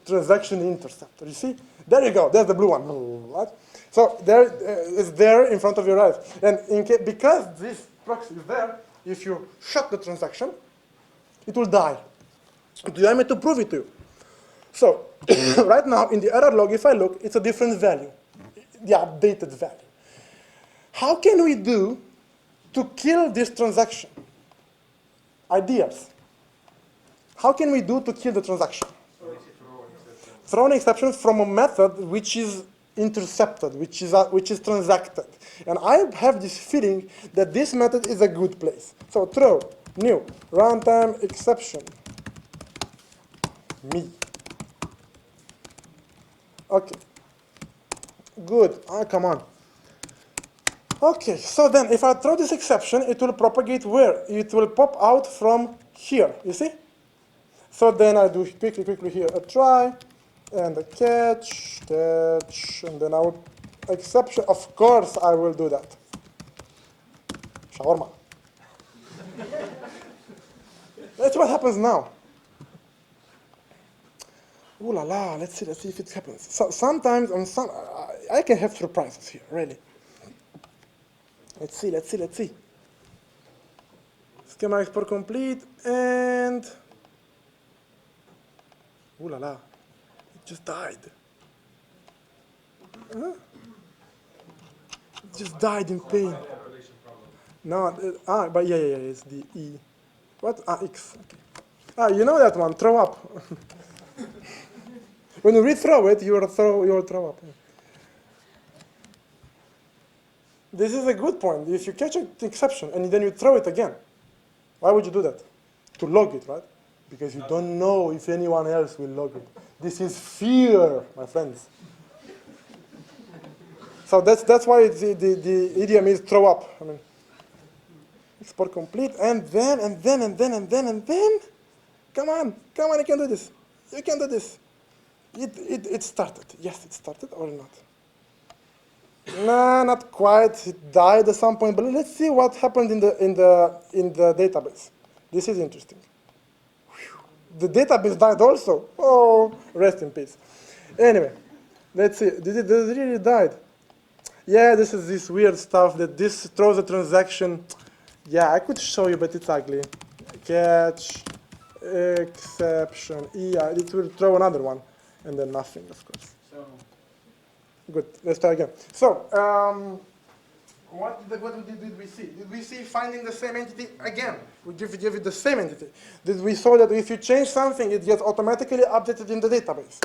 Transaction interceptor. You see? There you go. There's the blue one. What? So there it's there in front of your eyes. And because this proxy is there, if you shut the transaction, it will die. Do you want me to prove it to you? So right now in the error log, if I look, it's a different value, the updated value. How can we do to kill this transaction? Ideas. How can we do to kill the transaction? Throw an exception from a method which is intercepted, which is transacted. And I have this feeling that this method is a good place. So throw new runtime exception me. Okay. Good. Ah, come on. Okay, so then if I throw this exception, it will propagate where? It will pop out from here, you see? So then I do quickly here a try, and a catch, and then I will exception. Of course I will do that. Shawarma. That's what happens now. Ooh la la, let's see if it happens. So sometimes I can have surprises here, really. Let's see. Schema export complete, and ooh la la, it just died. Just died in pain. No, but yeah, it's the E. What? X. Okay. You know that one, throw up. When you rethrow it, you will throw up. This is a good point. If you catch an exception and then you throw it again, why would you do that? To log it, right? Because you don't know if anyone else will log it. This is fear, my friends. So that's why the idiom is throw up. I mean, export complete, and then, come on, you can do this. You can do this. It started. Yes, it started or not? Nah, not quite. It died at some point. But let's see what happened in the database. This is interesting. Whew. The database died also. Oh, rest in peace. Anyway, let's see. Did it really died? Yeah, this is this weird stuff that this throws a transaction. Yeah, I could show you, but it's ugly. Catch, exception, it will throw another one, and then nothing, of course. So, good, let's try again. So, what did we see? Did we see finding the same entity again? We give it the same entity. We saw that if you change something, it gets automatically updated in the database.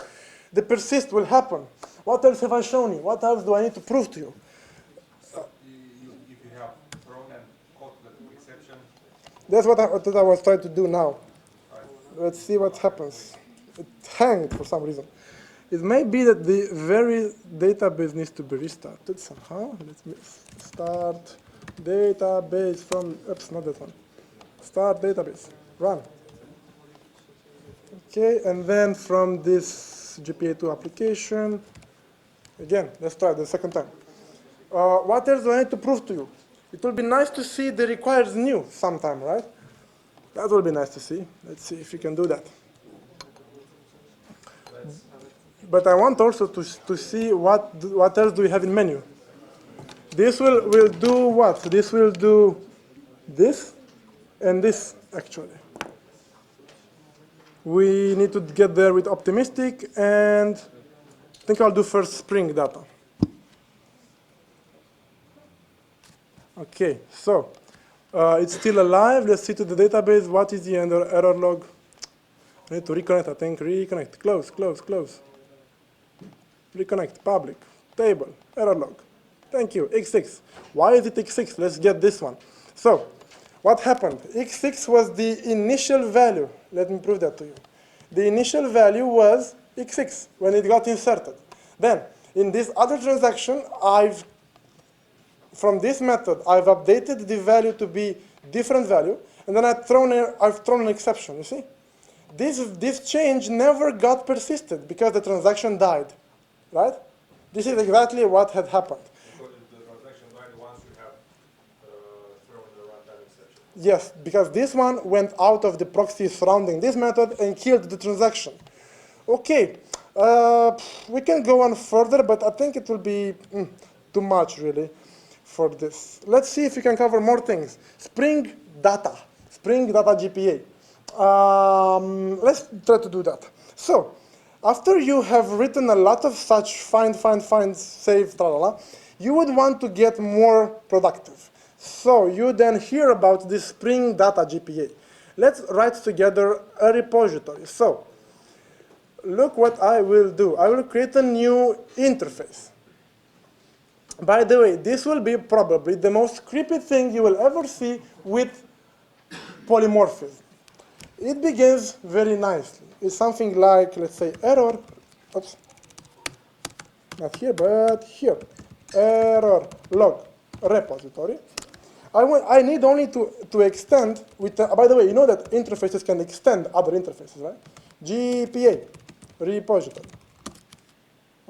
The persist will happen. What else have I shown you? What else do I need to prove to you? So if you have thrown and caught the exception. That's what I was trying to do now. Right. Let's see what happens. It hanged for some reason. It may be that the very database needs to be restarted somehow. Let me start database from, oops, not that one. Start database, run. Okay, and then from this JPA2 application, again, let's try the second time. What else do I need to prove to you? It will be nice to see the requires new sometime, right? That will be nice to see. Let's see if we can do that. But I want also to see what else do we have in menu. This will do what? This will do this and this, actually. We need to get there with optimistic, and I think I'll do first Spring data. Okay, so it's still alive. Let's see to the database. What is the error log? I need to reconnect, I think. Reconnect, close. Reconnect, public, table, error log. Thank you, x6. Why is it x6? Let's get this one. So, what happened? x6 was the initial value. Let me prove that to you. The initial value was x6 when it got inserted. Then, in this other transaction, from this method, I've updated the value to be different value, and then I've thrown an exception, you see? This change never got persisted because the transaction died, right? This is exactly what had happened. Because the transaction died once you have thrown the runtime exception. Yes, because this one went out of the proxy surrounding this method and killed the transaction. Okay, we can go on further, but I think it will be too much, really, for this. Let's see if we can cover more things. Spring data JPA. Let's try to do that. So, after you have written a lot of such find, save, tralala, you would want to get more productive. So you then hear about this Spring Data JPA. Let's write together a repository. So look what I will do. I will create a new interface. By the way, this will be probably the most creepy thing you will ever see with polymorphism. It begins very nicely. It's something like, let's say, error, oops, not here, but here, error log repository. I need only to extend with, by the way, you know that interfaces can extend other interfaces, right? JPA, repository.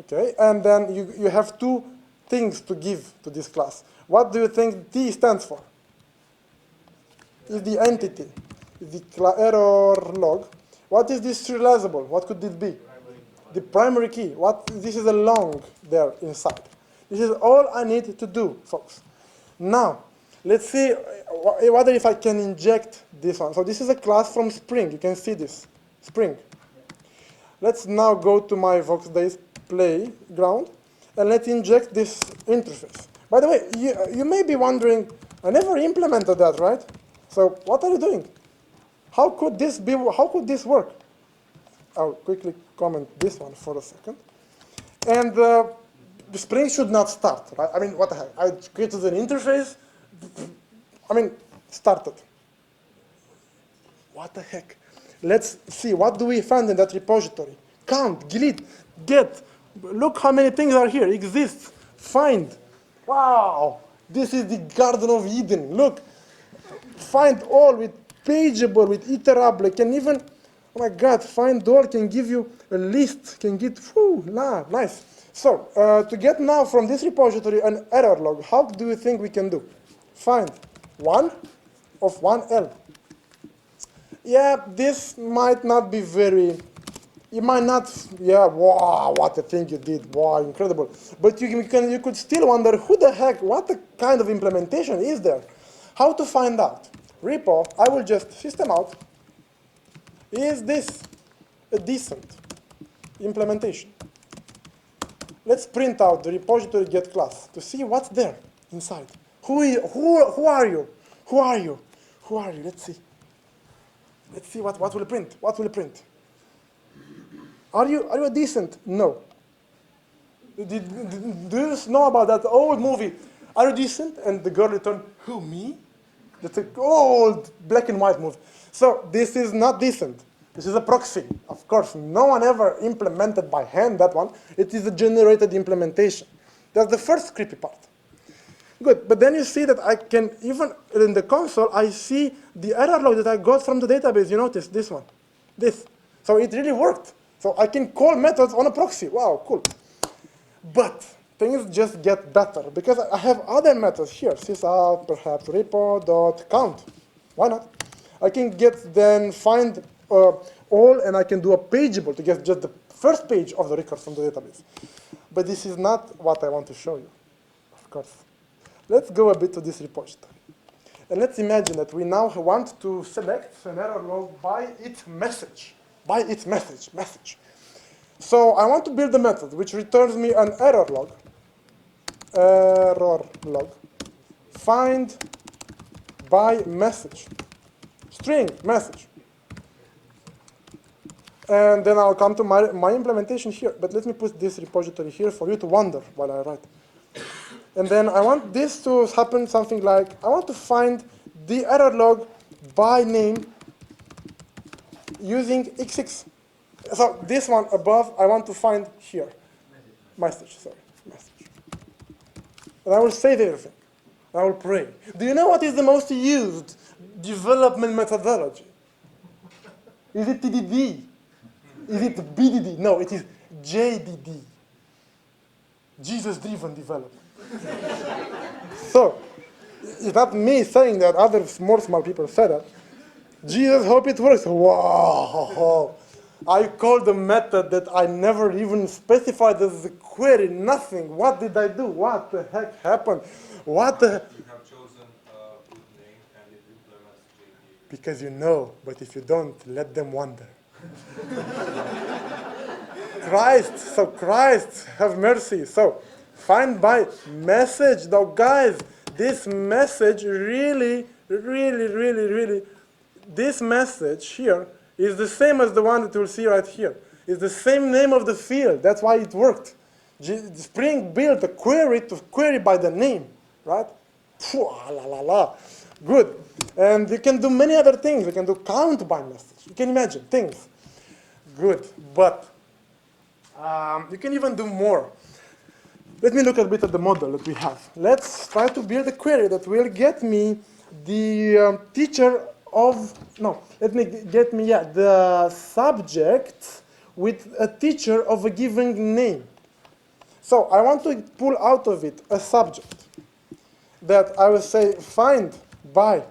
Okay, and then you have two things to give to this class. What do you think T stands for? Is the entity, is the error log. What is this serializable? What could it be? The primary key. This is a long there inside. This is all I need to do, folks. Now, let's see whether if I can inject this one. So this is a class from Spring. You can see this, Spring. Let's now go to my VoxDays playground. and let's inject this interface. By the way, you may be wondering, I never implemented that, right? So what are you doing? How could this work? I'll quickly comment this one for a second. And the Spring should not start, right? I mean, what the heck? I created an interface. I mean, started. What the heck? Let's see, what do we find in that repository? Count, delete, get. Look how many things are here. Exist, find. Wow, this is the Garden of Eden. Look, find all with pageable, with iterable. Can even, oh my God, find all can give you a list, can get, whew, nice. So, to get now from this repository an error log, how do you think we can do? Find 1 of 1L. Yeah, this might not be very, you might not, yeah, wow, what a thing you did, wow, incredible. But you could still wonder, who the heck, what the kind of implementation is there? How to find out? Repo, I will just system out, is this a decent implementation? Let's print out the repository get class to see what's there inside. Who are you? Who are you? Who are you? Let's see. Let's see what will print. What will print? Are you a decent? No. Do you know about that old movie? Are you decent? And the girl returned, who, me? That's an old black and white movie. So this is not decent. This is a proxy. Of course, no one ever implemented by hand that one. It is a generated implementation. That's the first creepy part. Good, but then you see that I can, even in the console, I see the error log that I got from the database. You notice this one, this. So it really worked. So I can call methods on a proxy. Wow, cool. But things just get better because I have other methods here. Sysout, perhaps repo.count. Why not? I can get then find all, and I can do a pageable to get just the first page of the records from the database. But this is not what I want to show you, of course. Let's go a bit to this repository. And let's imagine that we now want to select an error log by its message. By its message. So I want to build a method which returns me an error log. Find by message. String message. And then I'll come to my implementation here. But let me put this repository here for you to wonder while I write. And then I want this to happen something like, I want to find the error log by name using XX. So this one above, I want to find here. Message. And I will save everything. I will pray. Do you know what is the most used development methodology? Is it TDD? Is it BDD? No, it is JDD. Jesus-driven development. So, it's not me saying that, other more smart people say that. Jesus, hope it works. Wow. I called the method that I never even specified as a query, nothing. What did I do? What the heck happened? What the You have chosen a good name and it implements JPA. Because you know, but if you don't, let them wonder. Christ, have mercy. So, find by message. Now, guys, this message really, this message here is the same as the one that you'll see right here. It's the same name of the field. That's why it worked. Spring built a query to query by the name, right? Good. And you can do many other things. You can do count by message. You can imagine things. Good. But you can even do more. Let me look a bit at the model that we have. Let's try to build a query that will get me the teacher of, no, let me get me, the subject with a teacher of a given name. So I want to pull out of it a subject that I will say find by.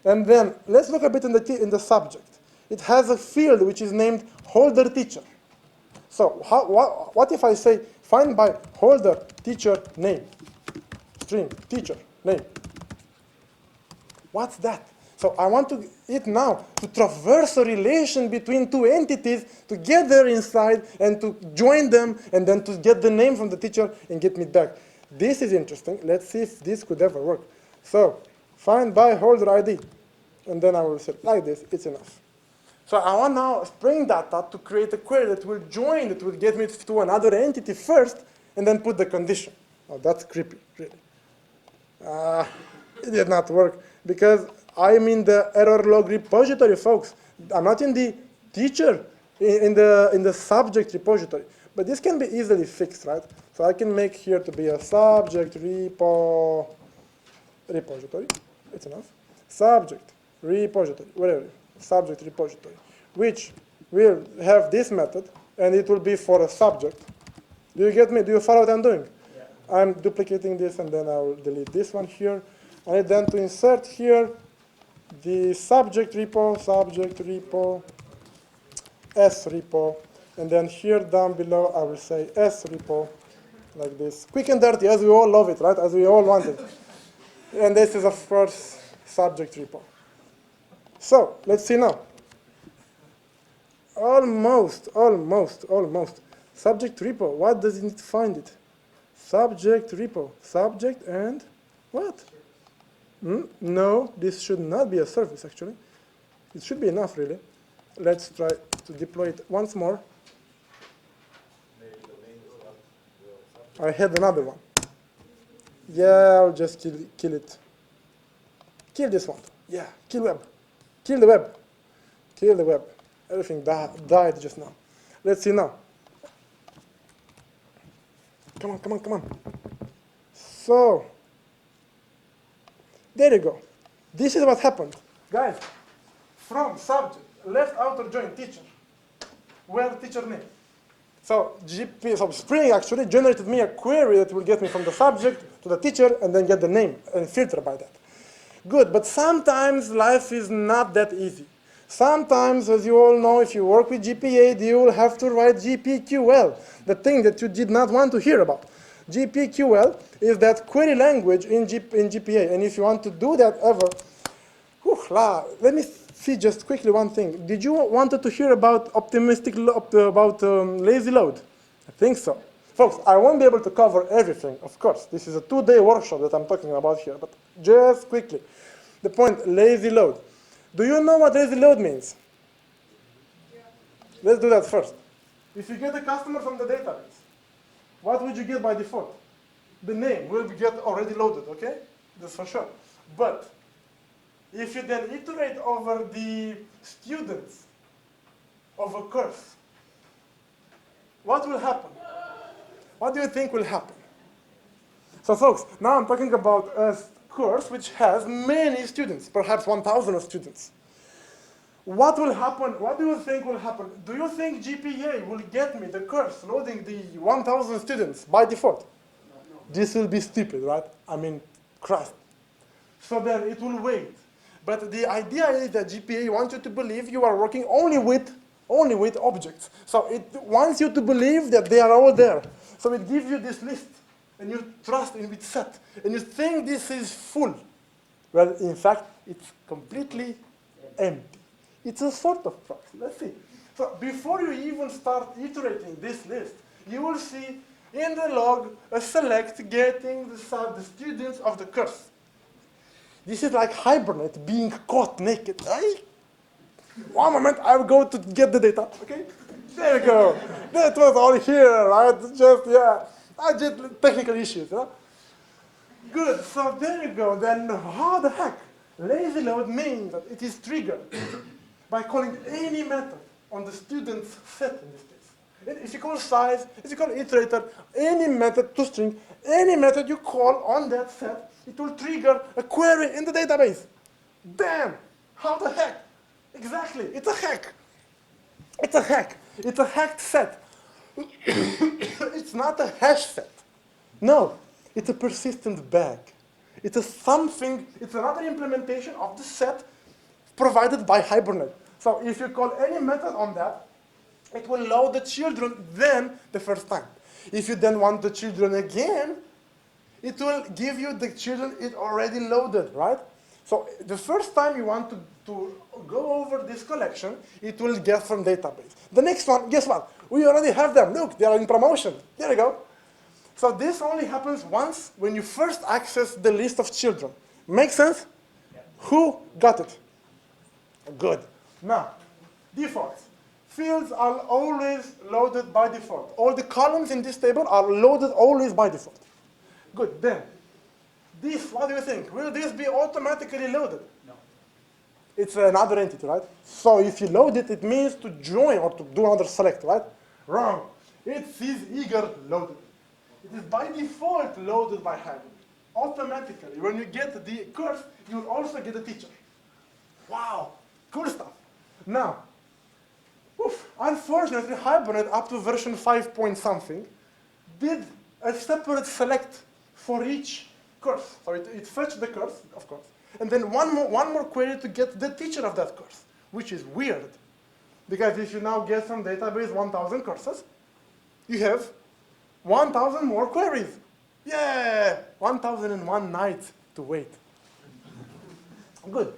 And then let's look a bit in the subject. It has a field which is named holder teacher. So what if I say find by holder teacher name? String teacher name. What's that? So I want it now to traverse a relation between two entities to get there inside and to join them and then to get the name from the teacher and get me back. This is interesting. Let's see if this could ever work. So find by holder ID. And then I will say like this, it's enough. So I want now Spring Data to create a query that will join, that will get me to another entity first, and then put the condition. Oh, that's creepy, really. It did not work because I'm in the error log repository, folks. I'm not in the teacher, in the subject repository. But this can be easily fixed, right? So I can make here to be a subject repository. It's enough. Subject repository, whatever. Subject repository, which will have this method, and it will be for a subject. Do you get me? Do you follow what I'm doing? Yeah. I'm duplicating this, and then I will delete this one here. I need then to insert here the subject repo, S repo, and then here down below I will say S repo, like this. Quick and dirty, as we all love it, right? As we all want it. And this is, of course, subject repo. So, let's see now. Almost. Subject repo, what does it need to find it? Subject repo, subject and what? No, this should not be a service, actually. It should be enough, really. Let's try to deploy it once more. I had another one. Yeah, I'll just kill it. Kill this one. Yeah, kill web. Kill the web. Kill the web. Everything died just now. Let's see now. Come on. So, there you go. This is what happened. Guys, from subject, left outer join teacher. Where the teacher name? So Spring actually generated me a query that will get me from the subject to the teacher and then get the name and filter by that. Good, but sometimes life is not that easy. Sometimes, as you all know, if you work with JPA, you will have to write JPQL, the thing that you did not want to hear about. JPQL is that query language in JPA, and if you want to do that ever, let me see just quickly one thing. Did you wanted to hear about lazy load? I think so. Folks, I won't be able to cover everything, of course. This is a 2-day workshop that I'm talking about here, but just quickly. The point, lazy load. Do you know what lazy load means? Yeah. Let's do that first. If you get a customer from the database, what would you get by default? The name will get already loaded, okay? That's for sure. But if you then iterate over the students of a course, what will happen? What do you think will happen? So folks, now I'm talking about a course which has many students, perhaps 1,000 students. What will happen? What do you think will happen? Do you think JPA will get me the course loading the 1,000 students by default? No. This will be stupid, right? I mean, crust. So then it will wait. But the idea is that JPA wants you to believe you are working only with objects. So it wants you to believe that they are all there. So it gives you this list, and you trust in its set, and you think this is full. Well, in fact, it's completely empty. It's a sort of proxy. Let's see. So before you even start iterating this list, you will see in the log a select getting the students of the course. This is like Hibernate being caught naked. One moment, I will go to get the data. Okay, there you go. That was all here, right? Just technical issues. Huh? Good. So there you go. Then how the heck? Lazy load means that it is triggered by calling any method on the student's set in this case. If you call size, if you call iterator, any method to string, any method you call on that set, it will trigger a query in the database. Damn! How the heck? Exactly, it's a hack. It's a hack. It's a hacked set. It's not a hash set. No, it's a persistent bag. It's another implementation of the set provided by Hibernate. So if you call any method on that, it will load the children then the first time. If you then want the children again, it will give you the children it already loaded, right? So the first time you want to go over this collection, it will get from database. The next one, guess what? We already have them. Look, they are in promotion. There you go. So this only happens once when you first access the list of children. Make sense? Yeah. Who got it? Good. Now, defaults. Fields are always loaded by default. All the columns in this table are loaded always by default. Good. Then, this, what do you think? Will this be automatically loaded? No. It's another entity, right? So if you load it, it means to join or to do another select, right? Wrong. It says eager loaded. It is by default loaded by Hybrid. Automatically. When you get the course, you will also get the teacher. Wow. Cool stuff. Now, unfortunately, Hibernate up to version 5 point something did a separate select for each course. So it fetched the course, of course, and then one more query to get the teacher of that course, which is weird. Because if you now get from database 1,000 courses, you have 1,000 more queries. Yeah, 1,001 nights to wait. Good.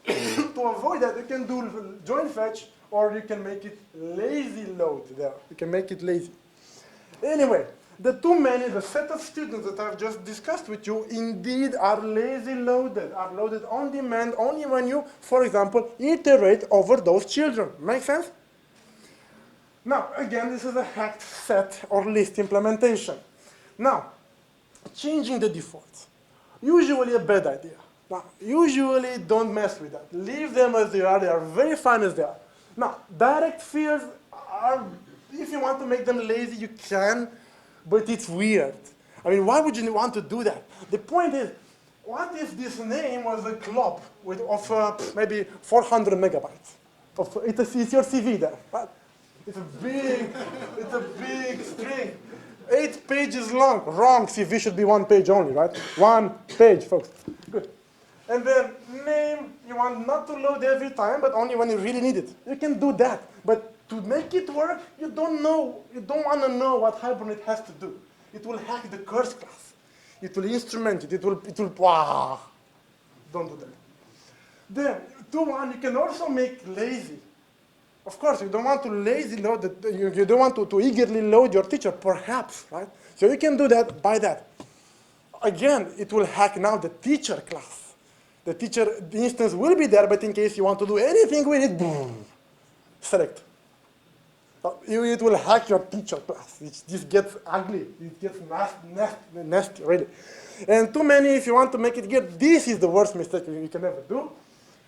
To avoid that, you can do join fetch, or you can make it lazy load there. You can make it lazy. Anyway, the set of students that I've just discussed with you indeed are lazy loaded, are loaded on demand only when you, for example, iterate over those children. Make sense? Now, again, this is a hacked set or list implementation. Now, changing the defaults. Usually a bad idea. Now, usually don't mess with that. Leave them as they are very fine as they are. Now, direct fields are, if you want to make them lazy, you can, but it's weird. I mean, why would you want to do that? The point is, what if this name was a glob of maybe 400 megabytes? It's your CV there, right? It's a big string. 8 pages long. Wrong, CV should be 1 page only, right? 1 page, folks. Good. And then name, you want not to load every time, but only when you really need it. You can do that. But to make it work, you don't want to know what Hibernate has to do. It will hack the curse class. It will instrument it. It will, wow. Don't do that. Then, 2.1, you can also make lazy. Of course, you don't want to lazy load, you don't want to eagerly load your teacher, perhaps, right? So you can do that by that. Again, it will hack now the teacher class. The teacher instance will be there, but in case you want to do anything with it, boom, select. So it will hack your teacher class. This gets ugly. It gets nasty, really. And too many, if you want to make it good, this is the worst mistake you can ever do.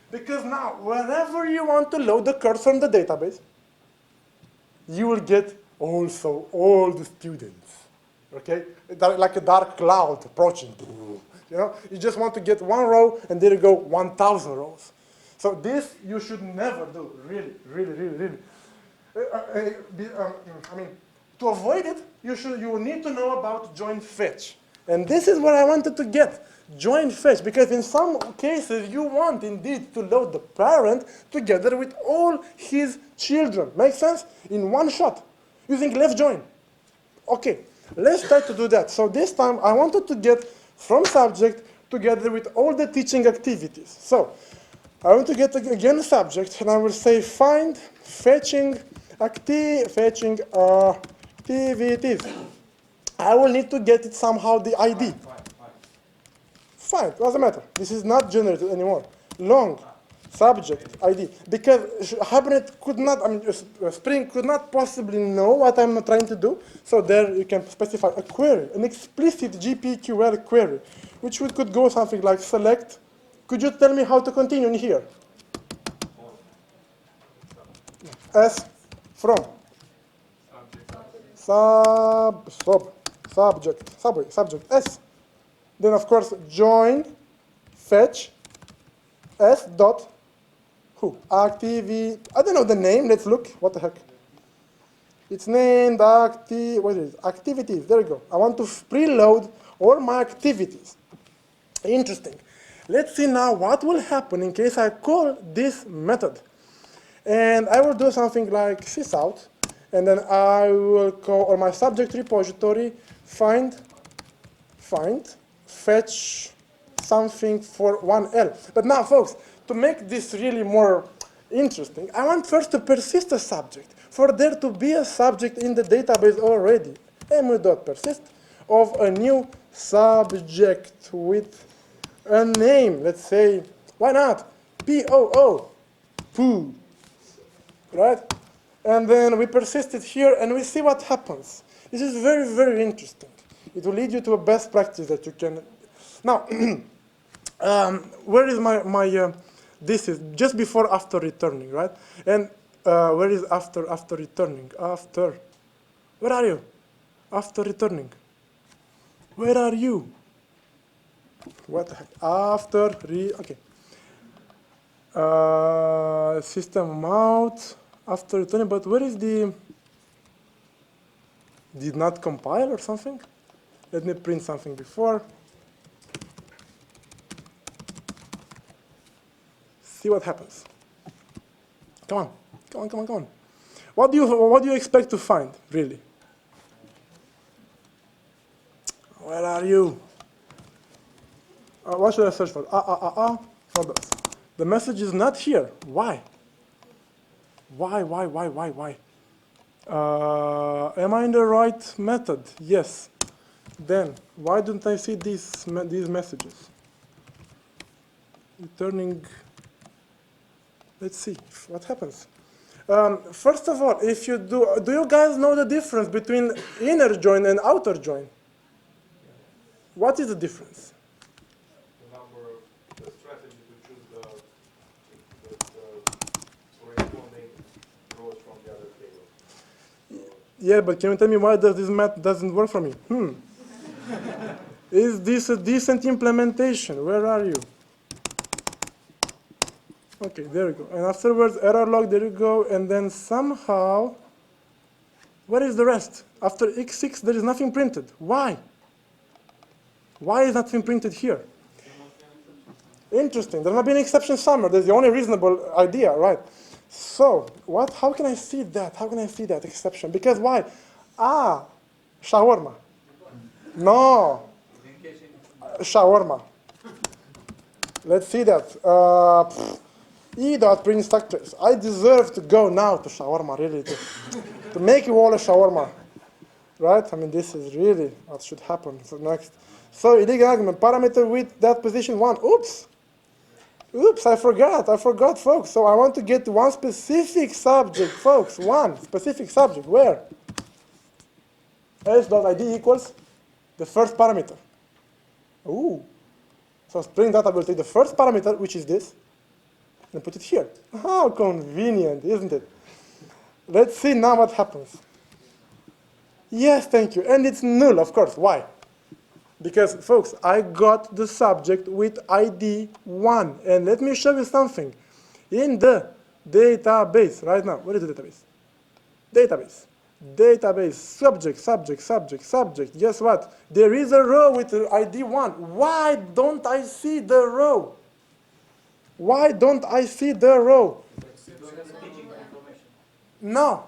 Because now, wherever you want to load the curse from the database, you will get also all the students, okay? Like a dark cloud approaching. You know, you just want to get 1 row, and there you go, 1,000 rows. So this you should never do, really, really, really, really. I mean, to avoid it, you need to know about join fetch. And this is what I wanted to get. Join fetch, because in some cases you want indeed to load the parent together with all his children. Make sense? In one shot, using left join. Okay, let's try to do that. So this time I wanted to get from subject together with all the teaching activities. So I want to get again subject, and I will say find fetching activities. I will need to get it somehow the ID. Fine, doesn't matter. This is not generated anymore. Long, subject, ID. Because Hibernate could not, Spring could not possibly know what I'm trying to do. So there you can specify a query, an explicit JPQL query, which could go something like select. Could you tell me how to continue in here? S from. Subject, S. Then, of course, join, fetch, s dot, who? Activity, I don't know the name, let's look, what the heck. It's named what is it? Activities, there you go. I want to preload all my activities. Interesting. Let's see now what will happen in case I call this method. And I will do something like sysout, and then I will call on my subject repository, find, fetch something for 1L. But now, folks, to make this really more interesting, I want first to persist a subject. For there to be a subject in the database already, mu.persist of a new subject with a name. Let's say, why not? POO, poo, right? And then we persist it here, and we see what happens. This is very, very interesting. It will lead you to a best practice that you can. Now, where is my this is just before after returning, right? And where is after returning? After, where are you? After returning. Where are you? What the heck? After okay. System out after returning, but where is the? Did not compile or something? Let me print something before. See what happens. Come on, come on, come on, come on. What do you expect to find, really? Where are you? What should I search for? For this. The message is not here. Why? Why? Am I in the right method? Yes. Then, why don't I see these messages? Returning, let's see what happens. First of all, if you do you guys know the difference between inner join and outer join? What is the difference? The number of the strategy to choose the corresponding rows from the other table. Yeah, but can you tell me why does this math doesn't work for me? Is this a decent implementation? Where are you? Okay, there we go. And afterwards, error log, there you go. And then somehow, where is the rest? After x6, there is nothing printed. Why? Why is nothing printed here? Interesting. There might be an exception somewhere. That's the only reasonable idea, right? So, what? How can I see that? How can I see that exception? Because why? Shawarma. No. Shawarma. Let's see that. E.print structures. I deserve to go now to shawarma, really, to make you all a shawarma. Right? I mean, this is really what should happen for next. So, illegal argument, parameter with that position 1. Oops. Oops, I forgot, folks. So I want to get one specific subject, folks. One specific subject. Where? s.id equals the first parameter. Ooh. So Spring Data will take the first parameter, which is this, and put it here. How convenient, isn't it? Let's see now what happens. Yes, thank you. And it's null, of course. Why? Because, folks, I got the subject with ID 1. And let me show you something. In the database, right now, what is the database? Database. Database, subject. Guess what? There is a row with ID 1. Why don't I see the row? Why don't I see the row? No.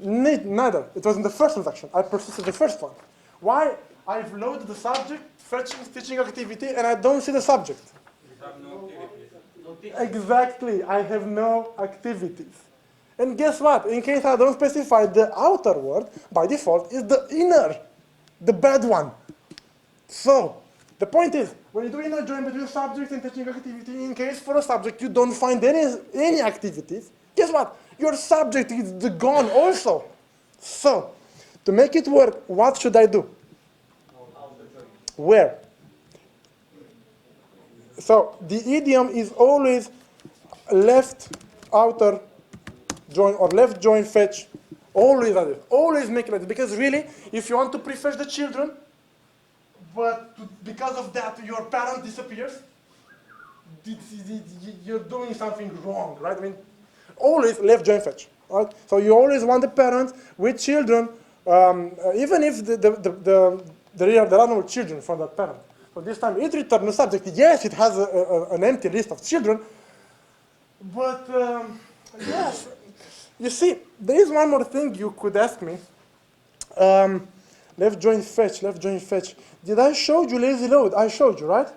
Neither. It was in the first transaction. I persisted the first one. Why? I've loaded the subject, fetching, stitching activity, and I don't see the subject. You have no activities. Exactly, I have no activities. And guess what? In case I don't specify the outer word, by default, is the inner, the bad one. So, the point is, when you do inner join between subject and fetching activity, in case for a subject you don't find any activities, guess what? Your subject is gone also. So, to make it work, what should I do? Where? So the idiom is always left outer join or left join fetch. Always like this. Always make it like this. Because really, if you want to prefetch the children, but because of that your parent disappears, you're doing something wrong, right? I mean, always left join fetch. Right? So you always want the parent with children, even if there are no children from that parent. So this time it returns the subject. Yes, it has an empty list of children, but yes. You see, there is one more thing you could ask me. Left join fetch. Did I show you lazy load? I showed you, right?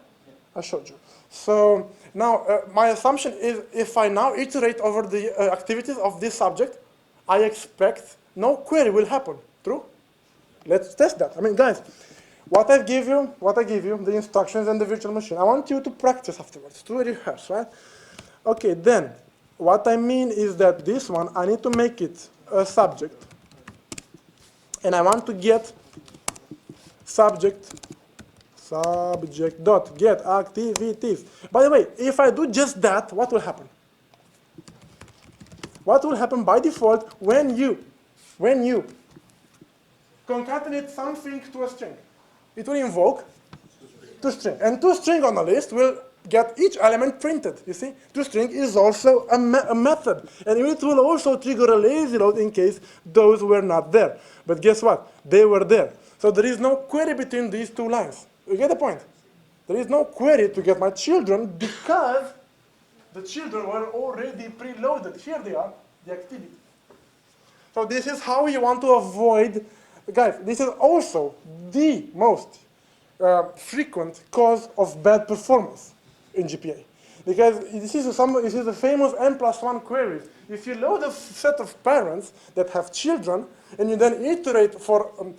I showed you. So now my assumption is if I now iterate over the activities of this subject, I expect no query will happen. True? Let's test that. I mean, guys, what I give you, the instructions and the virtual machine. I want you to practice afterwards, to rehearse, right? Okay, then what I mean is that this one, I need to make it a subject, and I want to get subject dot get activities. By the way, if I do just that, what will happen? What will happen by default when you concatenate something to a string? It will invoke toString. And toString on the list will get each element printed. You see, toString is also a method. And it will also trigger a lazy load in case those were not there. But guess what? They were there. So there is no query between these two lines. You get the point? There is no query to get my children because the children were already preloaded. Here they are, the activity. So this is how you want to avoid, guys, this is also the most frequent cause of bad performance in JPA. Because this is the famous n+1 queries. If you load a set of parents that have children, and you then iterate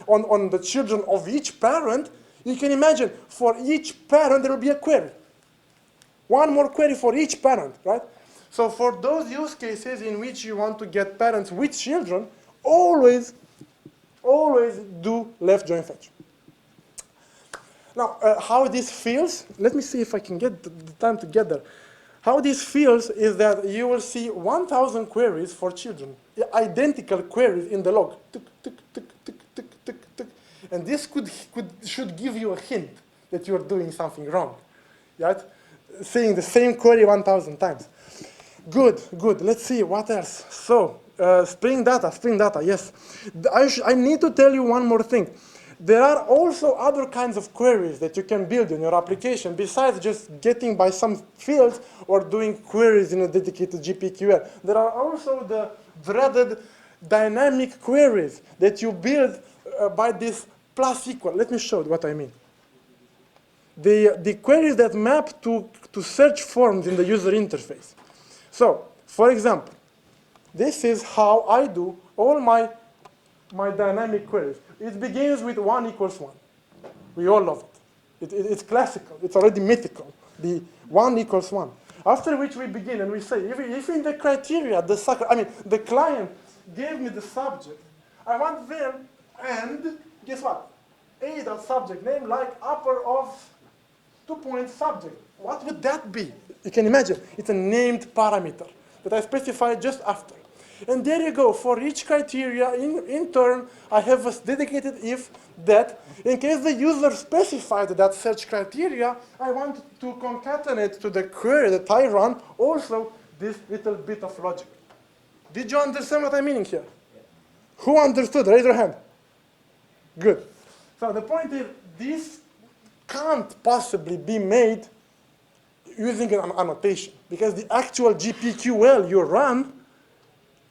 on the children of each parent, you can imagine for each parent there will be a query. One more query for each parent, right? So for those use cases in which you want to get parents with children, always do left join fetch. Now, how this feels, let me see if I can get the time to get there. How this feels is that you will see 1,000 queries for children, identical queries in the log. Tuk, tuk, tuk, tuk, tuk, tuk, tuk. And this should give you a hint that you're doing something wrong, right? Saying the same query 1,000 times. Good. Let's see, what else? So, Spring Data, yes. I need to tell you one more thing. There are also other kinds of queries that you can build in your application besides just getting by some fields or doing queries in a dedicated JPQL. There are also the dreaded dynamic queries that you build by this plus equal. Let me show you what I mean. The queries that map to search forms in the user interface. So, for example, this is how I do all my dynamic queries. It begins with 1 = 1. We all love it. It's classical. It's already mythical. The 1 = 1. After which we begin and we say, if in the criteria, the client gave me the subject, I want them and, guess what? A.subject name like upper of 2 subject. What would that be? You can imagine. It's a named parameter that I specify just after. And there you go. For each criteria, in turn, I have a dedicated if that in case the user specified that search criteria, I want to concatenate to the query that I run also this little bit of logic. Did you understand what I'm meaning here? Who understood? Raise your hand. Good. So the point is, this can't possibly be made using an annotation because the actual JPQL you run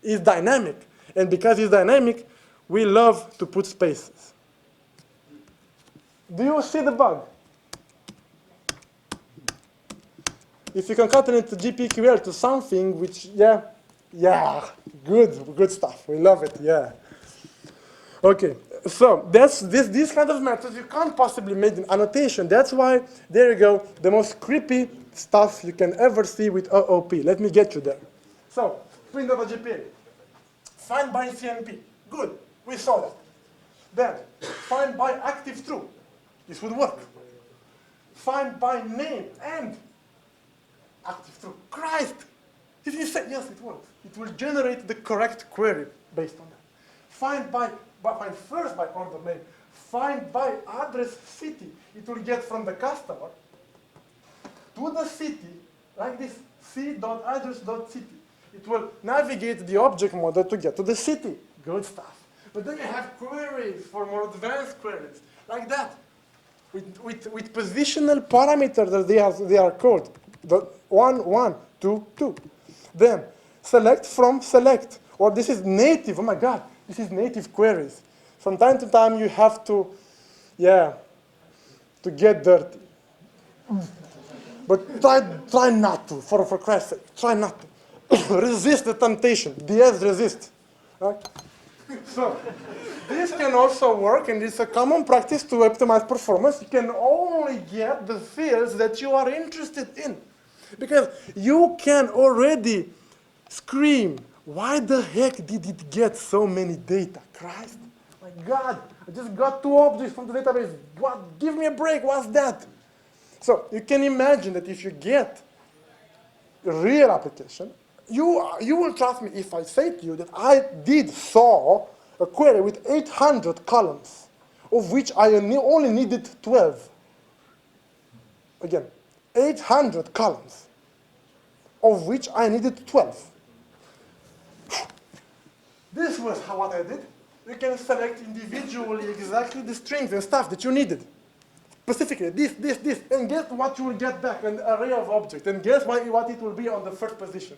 is dynamic. And because it's dynamic, we love to put spaces. Do you see the bug? If you concatenate the JPQL to something which, good stuff. We love it, yeah. Okay, so that's this kind of methods you can't possibly make an annotation. That's why, there you go, the most creepy stuff you can ever see with OOP. Let me get you there. So, Spring Data JPA. Find by CNP. Good, we saw that. Then, find by active true. This would work. Find by name and active true. Christ! If you say, yes, it works. It will generate the correct query based on that. Find first by order name. Find by address city. It will get from the customer to the city, like this, c.address.city. It will navigate the object model to get to the city. Good stuff. But then you have queries for more advanced queries, like that, with positional parameters that they are called. The 1, 1, 2, 2. Then select from select. Or this is native. Oh my God, this is native queries. From time to time you have to, to get dirty. But try not to, for Christ's sake, try not to. Resist the temptation. DS resist. Right? So, this can also work, and it's a common practice to optimize performance. You can only get the fields that you are interested in. Because you can already scream, why the heck did it get so many data? Christ, my God, I just got 2 objects from the database. What? Give me a break, what's that? So you can imagine that if you get a real application, you will trust me if I say to you that I did saw a query with 800 columns, of which I only needed 12. Again, 800 columns, of which I needed 12. This was what I did. You can select individually exactly the strings and stuff that you needed. Specifically, this, and guess what you will get back, an array of objects, and guess what it will be on the first position,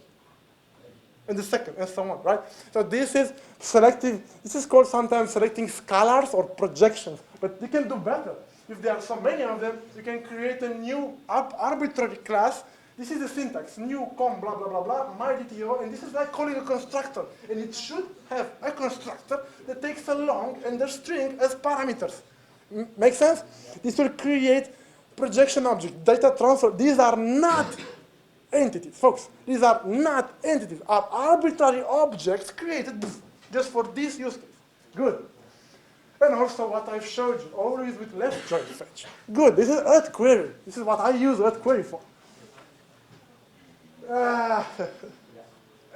and the second, and so on, right? So this is selective, this is called sometimes selecting scalars or projections, but you can do better. If there are so many of them, you can create a new arbitrary class. This is the syntax, new com, blah, blah, blah, blah, my.dto, and this is like calling a constructor, and it should have a constructor that takes a long and a string as parameters. Make sense? This will create projection objects, data transfer. These are not entities, folks. These are not entities. Are arbitrary objects created just for this use case. Good. And also what I've showed you, always with left join fetch. Good. This is earth query. This is what I use earth query for.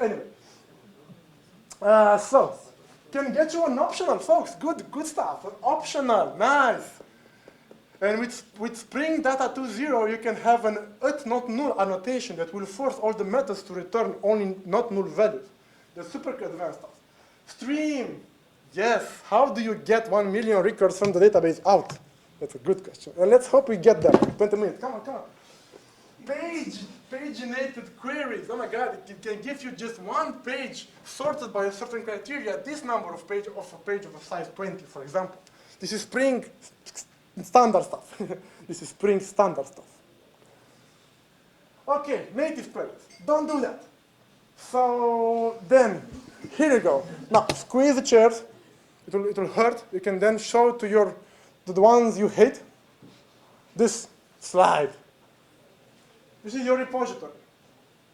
Anyway. So. Can get you an optional, folks. Good stuff. Optional, nice. And with Spring Data 2.0, you can have an not null annotation that will force all the methods to return only not null values. That's super advanced stuff. Stream, yes. How do you get 1 million records from the database out? That's a good question. And let's hope we get there. 20 minutes. Come on. Paginated queries. Oh my God, it can give you just one page sorted by a certain criteria. This number of page of a size 20, for example. This is Spring standard stuff. This is Spring standard stuff. Okay, native queries. Don't do that. So then, here you go. Now squeeze the chairs. It will hurt. You can then show to the ones you hate this slide. This is your repository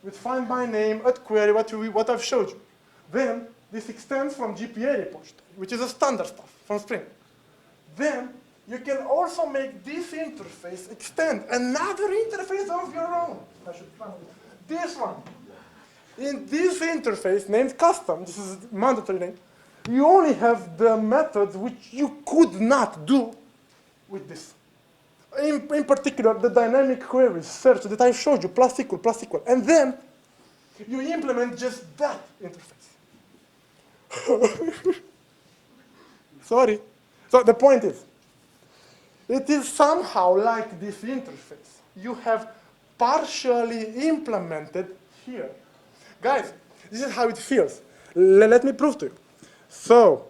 with find by name, @query, what I've showed you. Then this extends from JPA repository, which is a standard stuff from Spring. Then you can also make this interface extend another interface of your own. I should find this one. In this interface named custom, this is a mandatory name, you only have the methods which you could not do with this. In particular, the dynamic queries search that I showed you, plus SQL. And then you implement just that interface. Sorry. So the point is, it is somehow like this interface. You have partially implemented here. Guys, this is how it feels. Let me prove to you. So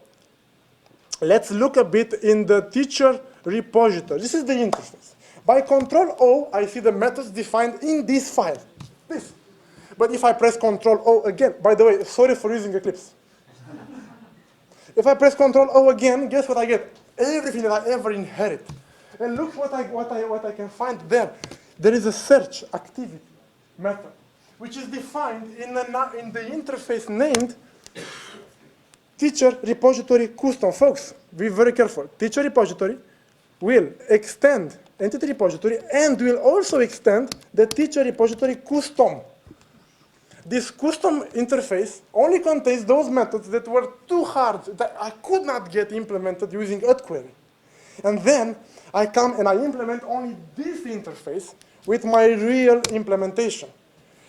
let's look a bit in the teacher repository. This is the interface. By Control-O, I see the methods defined in this file. This. But if I press Control-O again, by the way, sorry for using Eclipse. If I press Control-O again, guess what I get? Everything that I ever inherit. And look what I can find there. There is a search activity method, which is defined in the interface named teacher repository custom. Folks, be very careful. Teacher repository will extend entity repository and will also extend the teacher repository custom. This custom interface only contains those methods that were too hard, that I could not get implemented using @query. And then I come and I implement only this interface with my real implementation.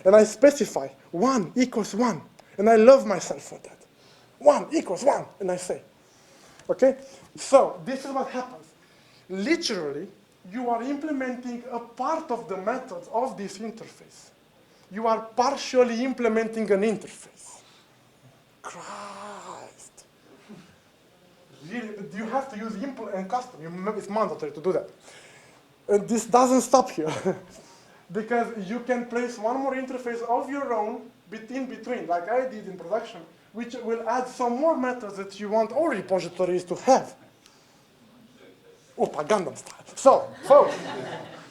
And I specify 1 = 1. And I love myself for that. 1 = 1, and I say. Okay? So this is what happens. Literally, you are implementing a part of the methods of this interface. You are partially implementing an interface. Christ. Really, you have to use impl and custom. It's mandatory to do that. And this doesn't stop here. because you can place one more interface of your own between, like I did in production, which will add some more methods that you want all repositories to have. Opa, Gundam style. So, folks,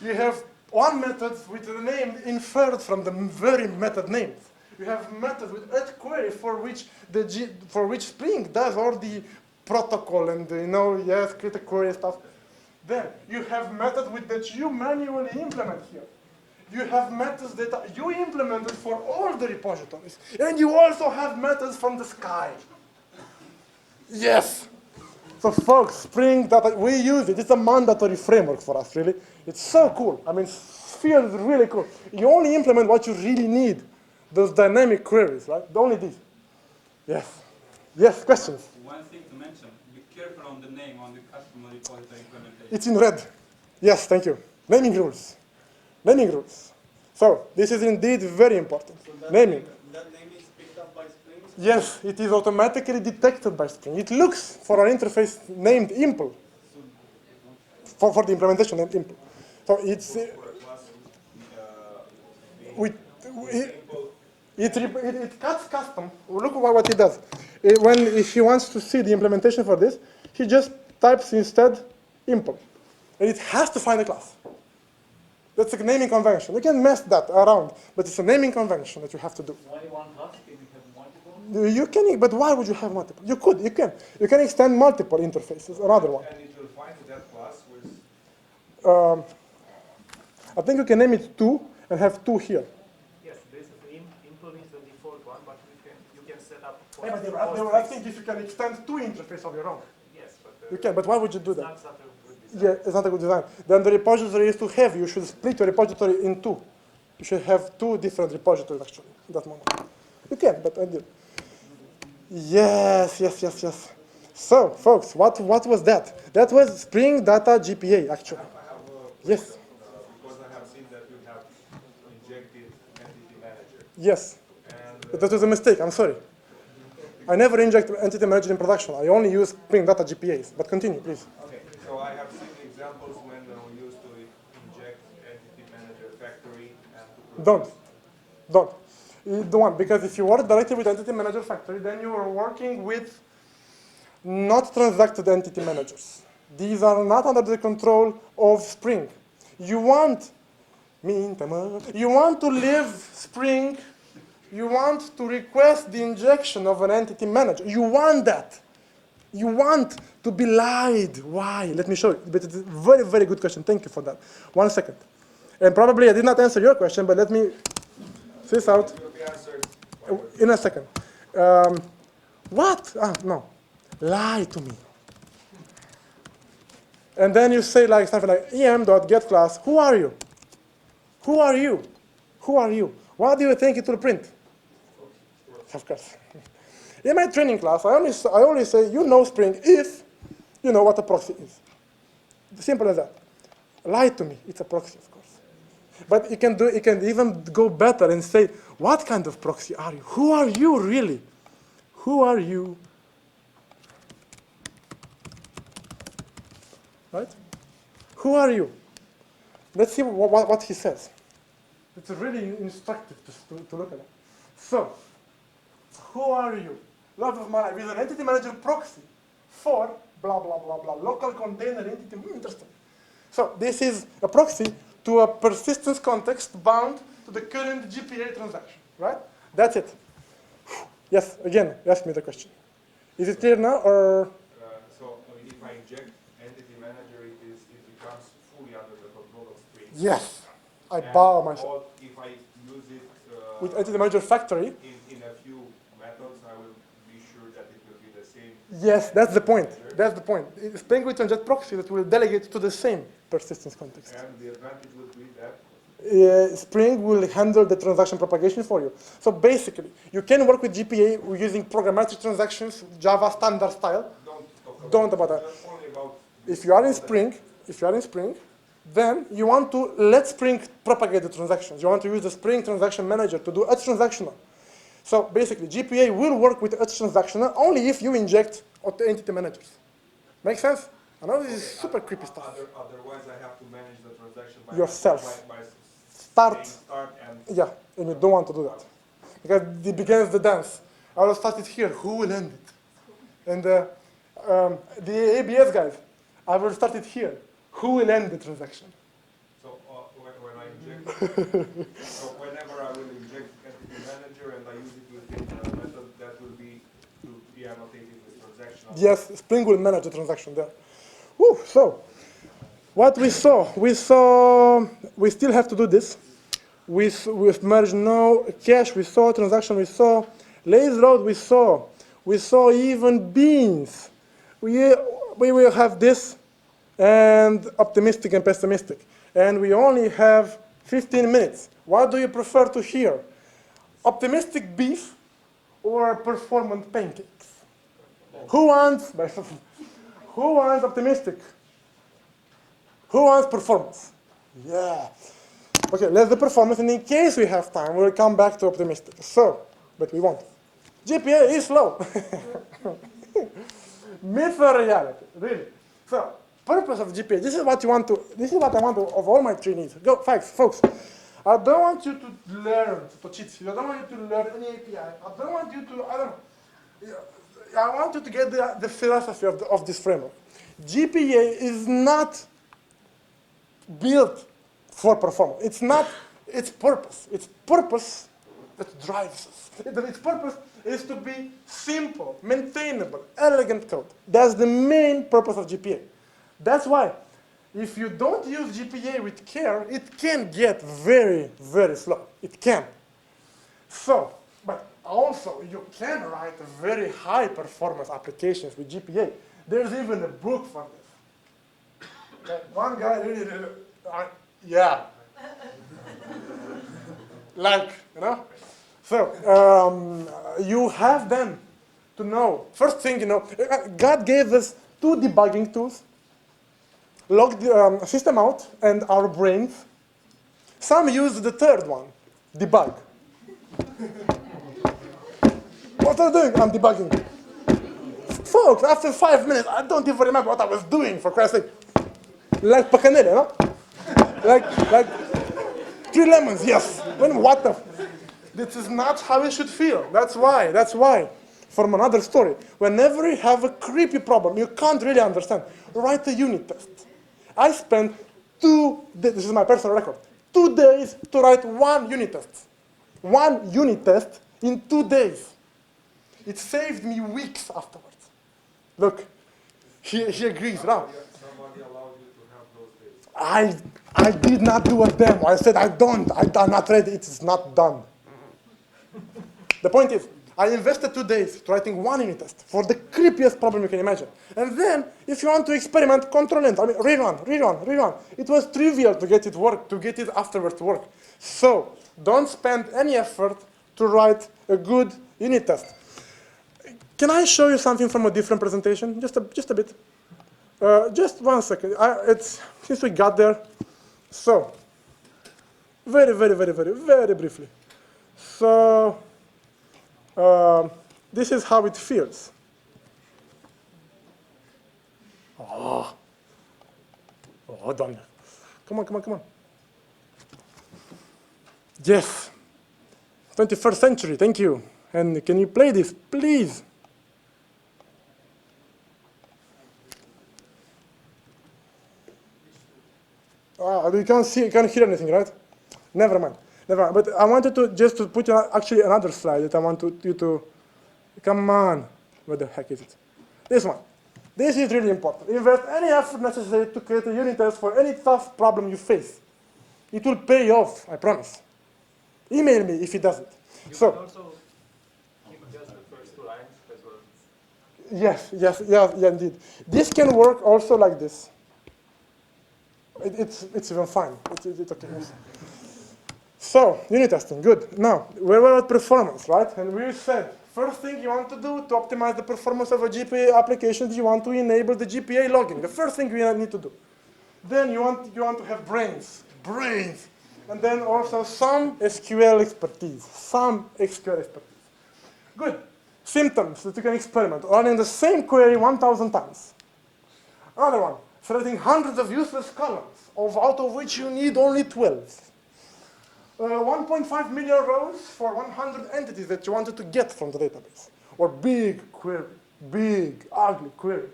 you have one method with the name inferred from the very method names. You have methods with each query for which Spring does all the protocol and yes, create a query stuff. Then you have methods that you manually implement here. You have methods that you implemented for all the repositories. And you also have methods from the sky. Yes. So folks, Spring Data, we use it. It's a mandatory framework for us, really. It's so cool. I mean, it feels really cool. You only implement what you really need. Those dynamic queries, right? Only these. Yes. Yes, questions? One thing to mention, be careful on the name on the customer repository implementation. It's in red. Yes, thank you. Naming rules. Naming rules. So this is indeed very important. So that Naming. That name is picked up by Spring? Yes, it is automatically detected by Spring. It looks for an interface named impl. For the implementation named impl. So it's it cuts custom. Look what it does. If he wants to see the implementation for this, he just types instead impl. And it has to find a class. That's a naming convention. You can mess that around, but it's a naming convention that you have to do. Only one class? Can you have multiple? You can, but why would you have multiple? You could, you can. You can extend multiple interfaces, another one. And it will find that class with... I think you can name it 2 and have 2 here. Yes, basically impl is the default one, but you can set up. Yeah, but they were asking if you can extend 2 interfaces of your own. Yes, but You can, but why would you do that? that's not a good design. Yeah, it's not a good design. Then the repository is too heavy. You should split your repository in 2. You should have 2 different repositories actually at that moment. You can, but I did. Yes. So, folks, what was that? That was Spring Data JPA actually. I have a Yes. question, because I have seen that you have injected Entity Manager. Yes. And That was a mistake. I'm sorry. I never inject Entity Manager in production. I only use Spring Data GPAs. But continue, please. okay, so I have seen examples when we used to inject Entity Manager Factory and to Don't. You don't want, because if you work directly with Entity Manager Factory, then you are working with not transacted entity managers. These are not under the control of Spring. You want to leave Spring, you want to request the injection of an entity manager. You want that. You want to be lied. Why? Let me show you. But it's a very, very good question. Thank you for that. 1 second. And probably I did not answer your question, but let me see this out will be answered. in a second. What? No. Lie to me. And then you say like something like em.getClass. Who are you? Who are you? Who are you? What do you think it will print? Of course. In my training class, I only say you know Spring if you know what a proxy is. Simple as that. Lie to me. It's a proxy, of course. But you can even go better and say, what kind of proxy are you? Who are you really? Who are you? Right? Who are you? Let's see what he says. It's really instructive to look at it. So, who are you? Love of my life is an entity manager proxy for blah, blah, blah, blah, local container entity. Interesting. So this is a proxy to a persistence context bound to the current JPA transaction, right? That's it. Yes, again, ask me the question. Is it clear now, or? So if I inject Entity Manager, it becomes fully under the control of Spring. Yes, I And bow myself. all- If I use it With entity manager factory, in a few methods, I will be sure that it will be the same. yes, that's the point. That's the point. Spring will inject proxy that will delegate to the same persistence context. And the advantage would be that Spring will handle the transaction propagation for you. So basically, you can work with JPA using programmatic transactions, Java standard style. Don't about that. Just only about If you are in Spring, then you want to let Spring propagate the transactions. You want to use the Spring Transaction Manager to do edge transactional. So basically, JPA will work with edge transactional only if you inject entity managers. Make sense? I know this is super creepy stuff. Otherwise, I have to manage the transaction by Yourself. by start. Start and Yeah, and you don't want to do that. Because it begins the dance. I will start it here. Who will end it? And the ABS guys, I will start it here. Who will end the transaction? so when I inject, so whenever I will inject entity manager and I use it within a method, that will be to be annotated with transactional. Yes, Spring will manage the transaction there. Whew, so, what we saw, we still have to do this. With merge no cache, we saw transaction, we saw lazy load, we saw even beans. We will have this and optimistic and pessimistic. And we only have 15 minutes. What do you prefer to hear? Optimistic beef or performant pancakes? Who wants optimistic? Who wants performance? Yeah. Okay, let's do performance, and in case we have time, we'll come back to optimistic. So, but we won't. JPA is slow. Myth or reality, really. So, purpose of JPA, this is what I want of all my trainees. Go, folks. I don't want you to learn to cheat. I don't want you to learn any API. I don't want you to, I want you to get the philosophy of this framework. JPA is not built for performance. It's not its purpose. Its purpose that drives us. Its purpose is to be simple, maintainable, elegant code. That's the main purpose of JPA. That's why if you don't use JPA with care, it can get very, very slow. It can. So, but also you can write very high performance applications with JPA. There's even a book for this. Okay? One guy really, yeah. Like, you know? So, you have them to know. First thing, God gave us 2 debugging tools. Log the system out and our brains. Some use the third one, debug. What are you doing? I'm debugging. Folks, after 5 minutes, I don't even remember what I was doing, for Christ's sake. Like Pacanelli, no? like 3 lemons, yes. What the? This is not how it should feel. That's why. From another story, whenever you have a creepy problem, you can't really understand, write a unit test. I spent 2 days, this is my personal record, 2 days to write 1 unit test. 1 unit test in 2 days. It saved me weeks afterwards. Look, he agrees now. Somebody allowed you to have those days. I did not do a demo. I said I'm not ready. It is not done. The point is, I invested 2 days to writing 1 unit test for the creepiest problem you can imagine. And then, if you want to experiment, control enter. I mean, rerun. It was trivial to get it afterwards to work. So, don't spend any effort to write a good unit test. Can I show you something from a different presentation? Just a bit. Just 1 second. Since we got there. So, very briefly. So, this is how it feels. Oh, done. Come on. Yes. 21st century, thank you. And can you play this, please? You can't hear anything, right? Never mind. But I wanted to put actually another slide that I want you to, come on. Where the heck is it? This one. This is really important. Invest any effort necessary to create a unit test for any tough problem you face. It will pay off, I promise. Email me if it doesn't. You can also keep just the first 2 lines as well. Yes, indeed. This can work also like this. It's even fine. It's okay. Yes. So, unit testing, good. Now, we were at performance, right? And we said, first thing you want to do to optimize the performance of a JPA application, you want to enable the JPA logging. The first thing we need to do. Then you want to have brains. And then also some SQL expertise. Good. Symptoms that you can experiment. Running the same query 1,000 times. Another one. Selecting hundreds of useless columns, out of which you need only 12. 1.5 million rows for 100 entities that you wanted to get from the database. Or big query, big, ugly query.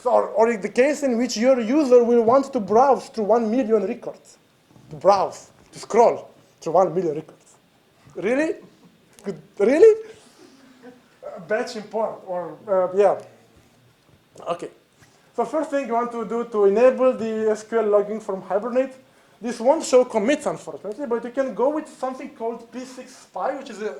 Or in the case in which your user will want to browse through 1 million records. To browse, to scroll through 1 million records. Really? Really? Batch import, or yeah. Okay. So first thing you want to do to enable the SQL logging from Hibernate, this won't show commits, unfortunately, but you can go with something called P6 Spy, which is a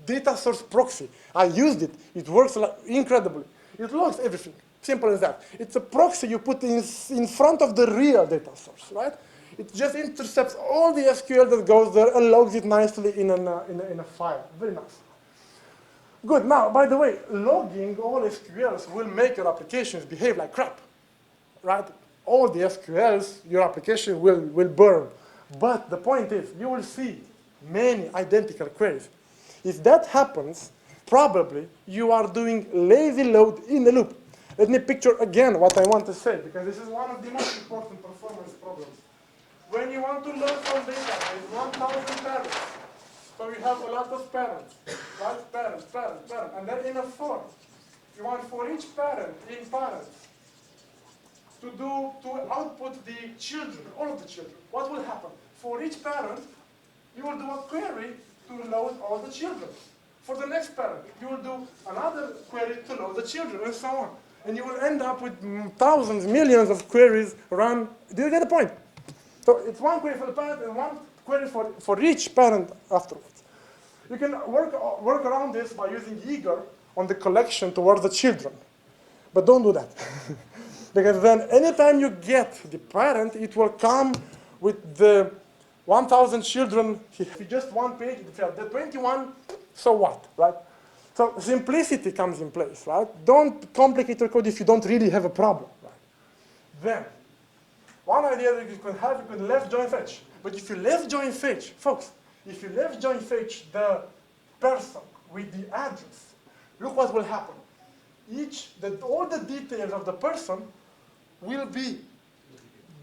data source proxy. I used it. It works incredibly. It logs everything. Simple as that. It's a proxy you put in front of the real data source, right? It just intercepts all the SQL that goes there and logs it nicely in a file. Very nice. Good. Now, by the way, logging all SQLs will make your applications behave like crap, right? All the SQLs, your application will burn. But the point is, you will see many identical queries. If that happens, probably you are doing lazy load in the loop. Let me picture again what I want to say, because this is one of the most important performance problems. When you want to load from database 1,000 parents, so you have a lot of parents, right? Parents, and then in a form, you want for each parent in parents to output the children, all of the children. What will happen? For each parent, you will do a query to load all the children. For the next parent, you will do another query to load the children, and so on. And you will end up with thousands, millions of queries run. Do you get the point? So it's one query for the parent and one query for each parent afterwards. You can work around this by using eager on the collection towards the children. But don't do that. Because then anytime you get the parent, it will come with the 1,000 children. If you just one page, if you have the 21, so what, right? So simplicity comes in place, right? Don't complicate your code if you don't really have a problem, right? Then, one idea that you can have, you can left join fetch. But if you left join fetch, folks, if you left join fetch the person with the address, look what will happen. All the details of the person will be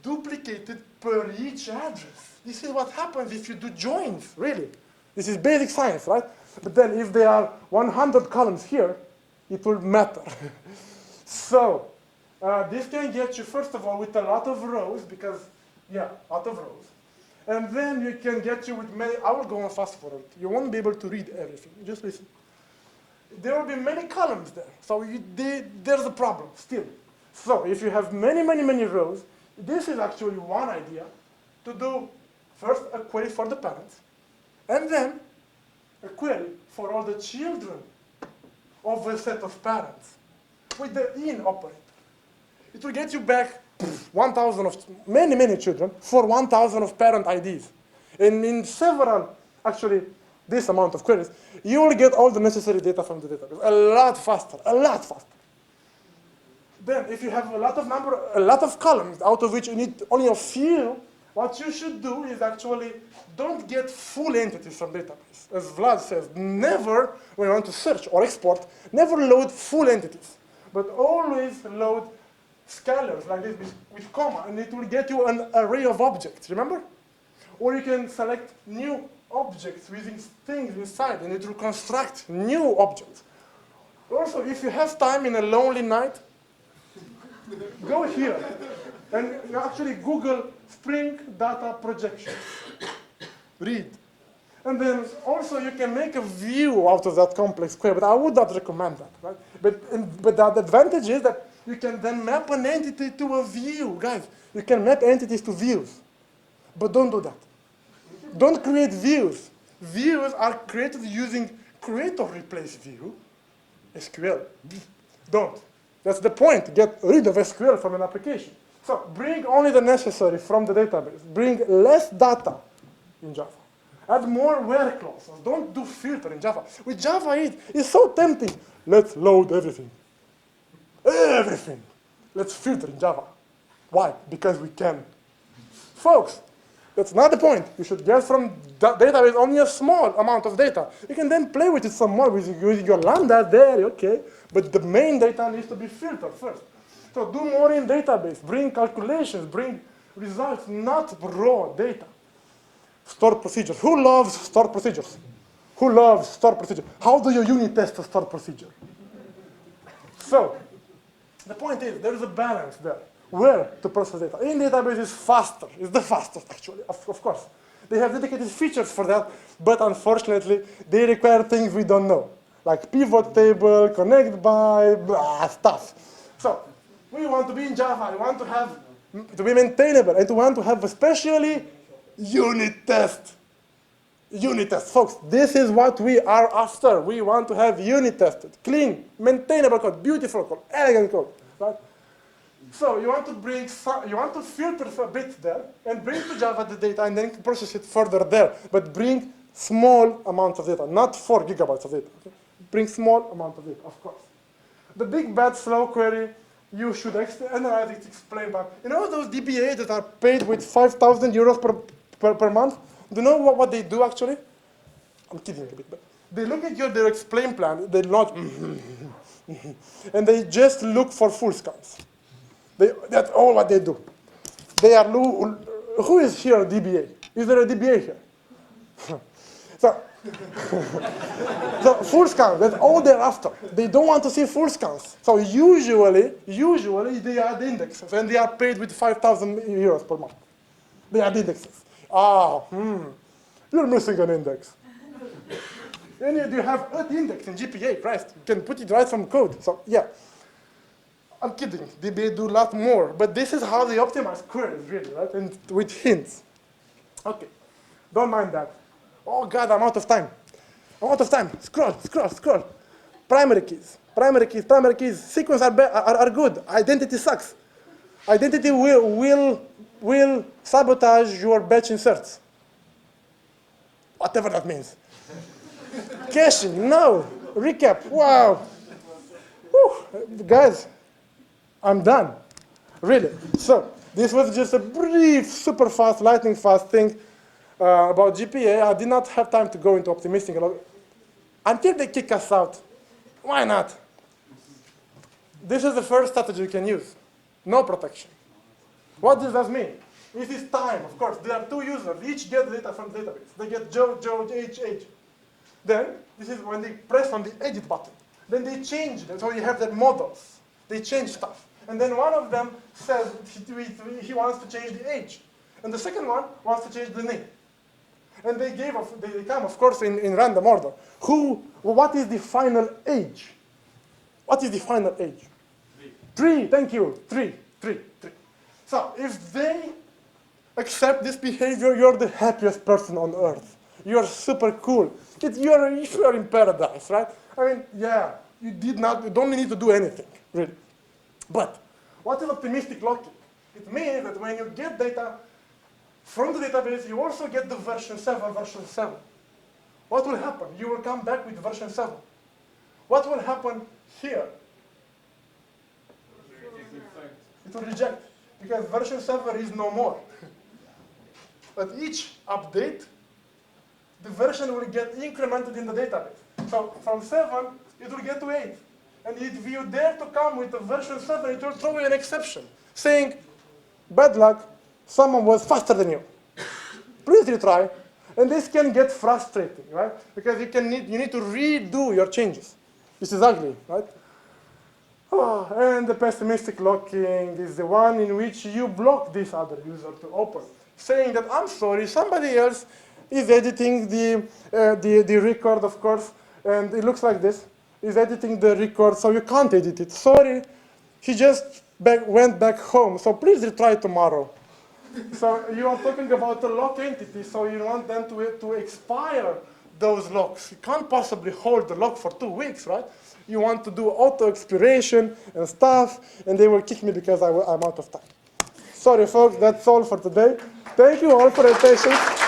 duplicated per each address. This is what happens if you do joins, really. This is basic science, right? But then if there are 100 columns here, it will matter. So this can get you, first of all, with a lot of rows, because, yeah, a lot of rows. And then you can get you with many, I will go on fast forward. You won't be able to read everything. Just listen. There will be many columns there. So there's a problem still. So if you have many, many, many rows, this is actually one idea to do first a query for the parents, and then a query for all the children of a set of parents with the in operator. It will get you back 1,000 of many, many children for 1,000 of parent IDs. And in several, actually, this amount of queries, you will get all the necessary data from the database. A lot faster, a lot faster. Then, if you have a lot of columns, out of which you need only a few, what you should do is actually don't get full entities from database. As Vlad says, never, when you want to search or export, never load full entities, but always load scalars like this with comma, and it will get you an array of objects, remember? Or you can select new objects using things inside, and it will construct new objects. Also, if you have time in a lonely night, go here and you actually Google Spring Data Projections. Read. And then also you can make a view out of that complex query, but I would not recommend that, right? But the advantage is that you can then map an entity to a view. Guys, you can map entities to views, but don't do that. Don't create views. Views are created using create or replace view, SQL. Don't. That's the point. Get rid of SQL from an application. So bring only the necessary from the database. Bring less data in Java. Add more where clauses. Don't do filter in Java. With Java 8, it's so tempting. Let's load everything. Everything. Let's filter in Java. Why? Because we can. Folks, that's not the point. You should get from database only a small amount of data. You can then play with it some more using your lambda there, okay? But the main data needs to be filtered first. So do more in database. Bring calculations, bring results, not raw data. stored procedures. Who loves stored procedures? Who loves stored procedure? How do you unit test a stored procedure? So, the point is, there is a balance there. Where to process data? In database is faster. It's the fastest, actually, of course. They have dedicated features for that, but unfortunately, they require things we don't know, like pivot table, connect by, blah, stuff. So, we want to be in Java. We want to be maintainable, and we want to have especially unit test. Unit test, folks. This is what we are after. We want to have unit tested, clean, maintainable code, beautiful code, elegant code, right? So you want to filter a bit there and bring to Java the data and then process it further there, but bring small amounts of data, not 4 gigabytes of data. Okay? Bring small amount of data, of course. The big bad slow query, you should analyze it, explain back. You know those DBAs that are paid with 5,000 euros per month? Do you know what they do actually? I'm kidding a bit, but they look at their explain plan, they launch, and they just look for full scans. That's all what they do. They are, who is here a DBA? Is there a DBA here? So full scans, that's all they're after. They don't want to see full scans. So usually they add indexes, and they are paid with 5,000 euros per month. They add indexes. You're missing an index. And you have an index in JPA, Christ. You can put it right from code. So yeah, I'm kidding. DBA do a lot more, but this is how they optimize queries, really, right? And with hints. Okay, don't mind that. Oh God, I'm out of time. I'm out of time. Scroll. Primary keys. Sequence are good. Identity sucks. Identity will sabotage your batch inserts. Whatever that means. Caching, no. Recap, wow. Whew. Guys, I'm done. Really. So, this was just a brief, super fast, lightning fast thing about JPA. I did not have time to go into optimistic a lot. Until they kick us out. Why not? This is the first strategy you can use. No protection. What does that mean? It is time, of course. There are 2 users. Each get data from the database. They get Joe, H. Then, this is when they press on the edit button. Then they change them. So you have their models. They change stuff. And then one of them says he wants to change the age. And the second one wants to change the name. And they come, of course, in random order. What is the final age? What is the final age? 3, thank you. 3. So if they accept this behavior, you're the happiest person on earth. You're super cool. You're in paradise, right? I mean, yeah, you don't need to do anything, really. But what is optimistic locking? It means that when you get data from the database, you also get the version 7. What will happen? You will come back with version 7. What will happen here? It will reject, because version 7 is no more. At each update, the version will get incremented in the database. So from 7, it will get to 8. And if you dare to come with a version 7, it will throw you an exception, saying, bad luck, someone was faster than you. Please retry. And this can get frustrating, right? Because you need to redo your changes. This is ugly, right? Oh, and the pessimistic locking is the one in which you block this other user to open, saying that, I'm sorry, somebody else is editing the record, of course, and it looks like this. He's editing the record, so you can't edit it. Sorry, he just went back home, so please retry tomorrow. So you are talking about a lock entity, so you want them to expire those locks. You can't possibly hold the lock for 2 weeks, right? You want to do auto-expiration and stuff, and they will kick me because I'm out of time. Sorry, folks, that's all for today. Thank you all for your patience.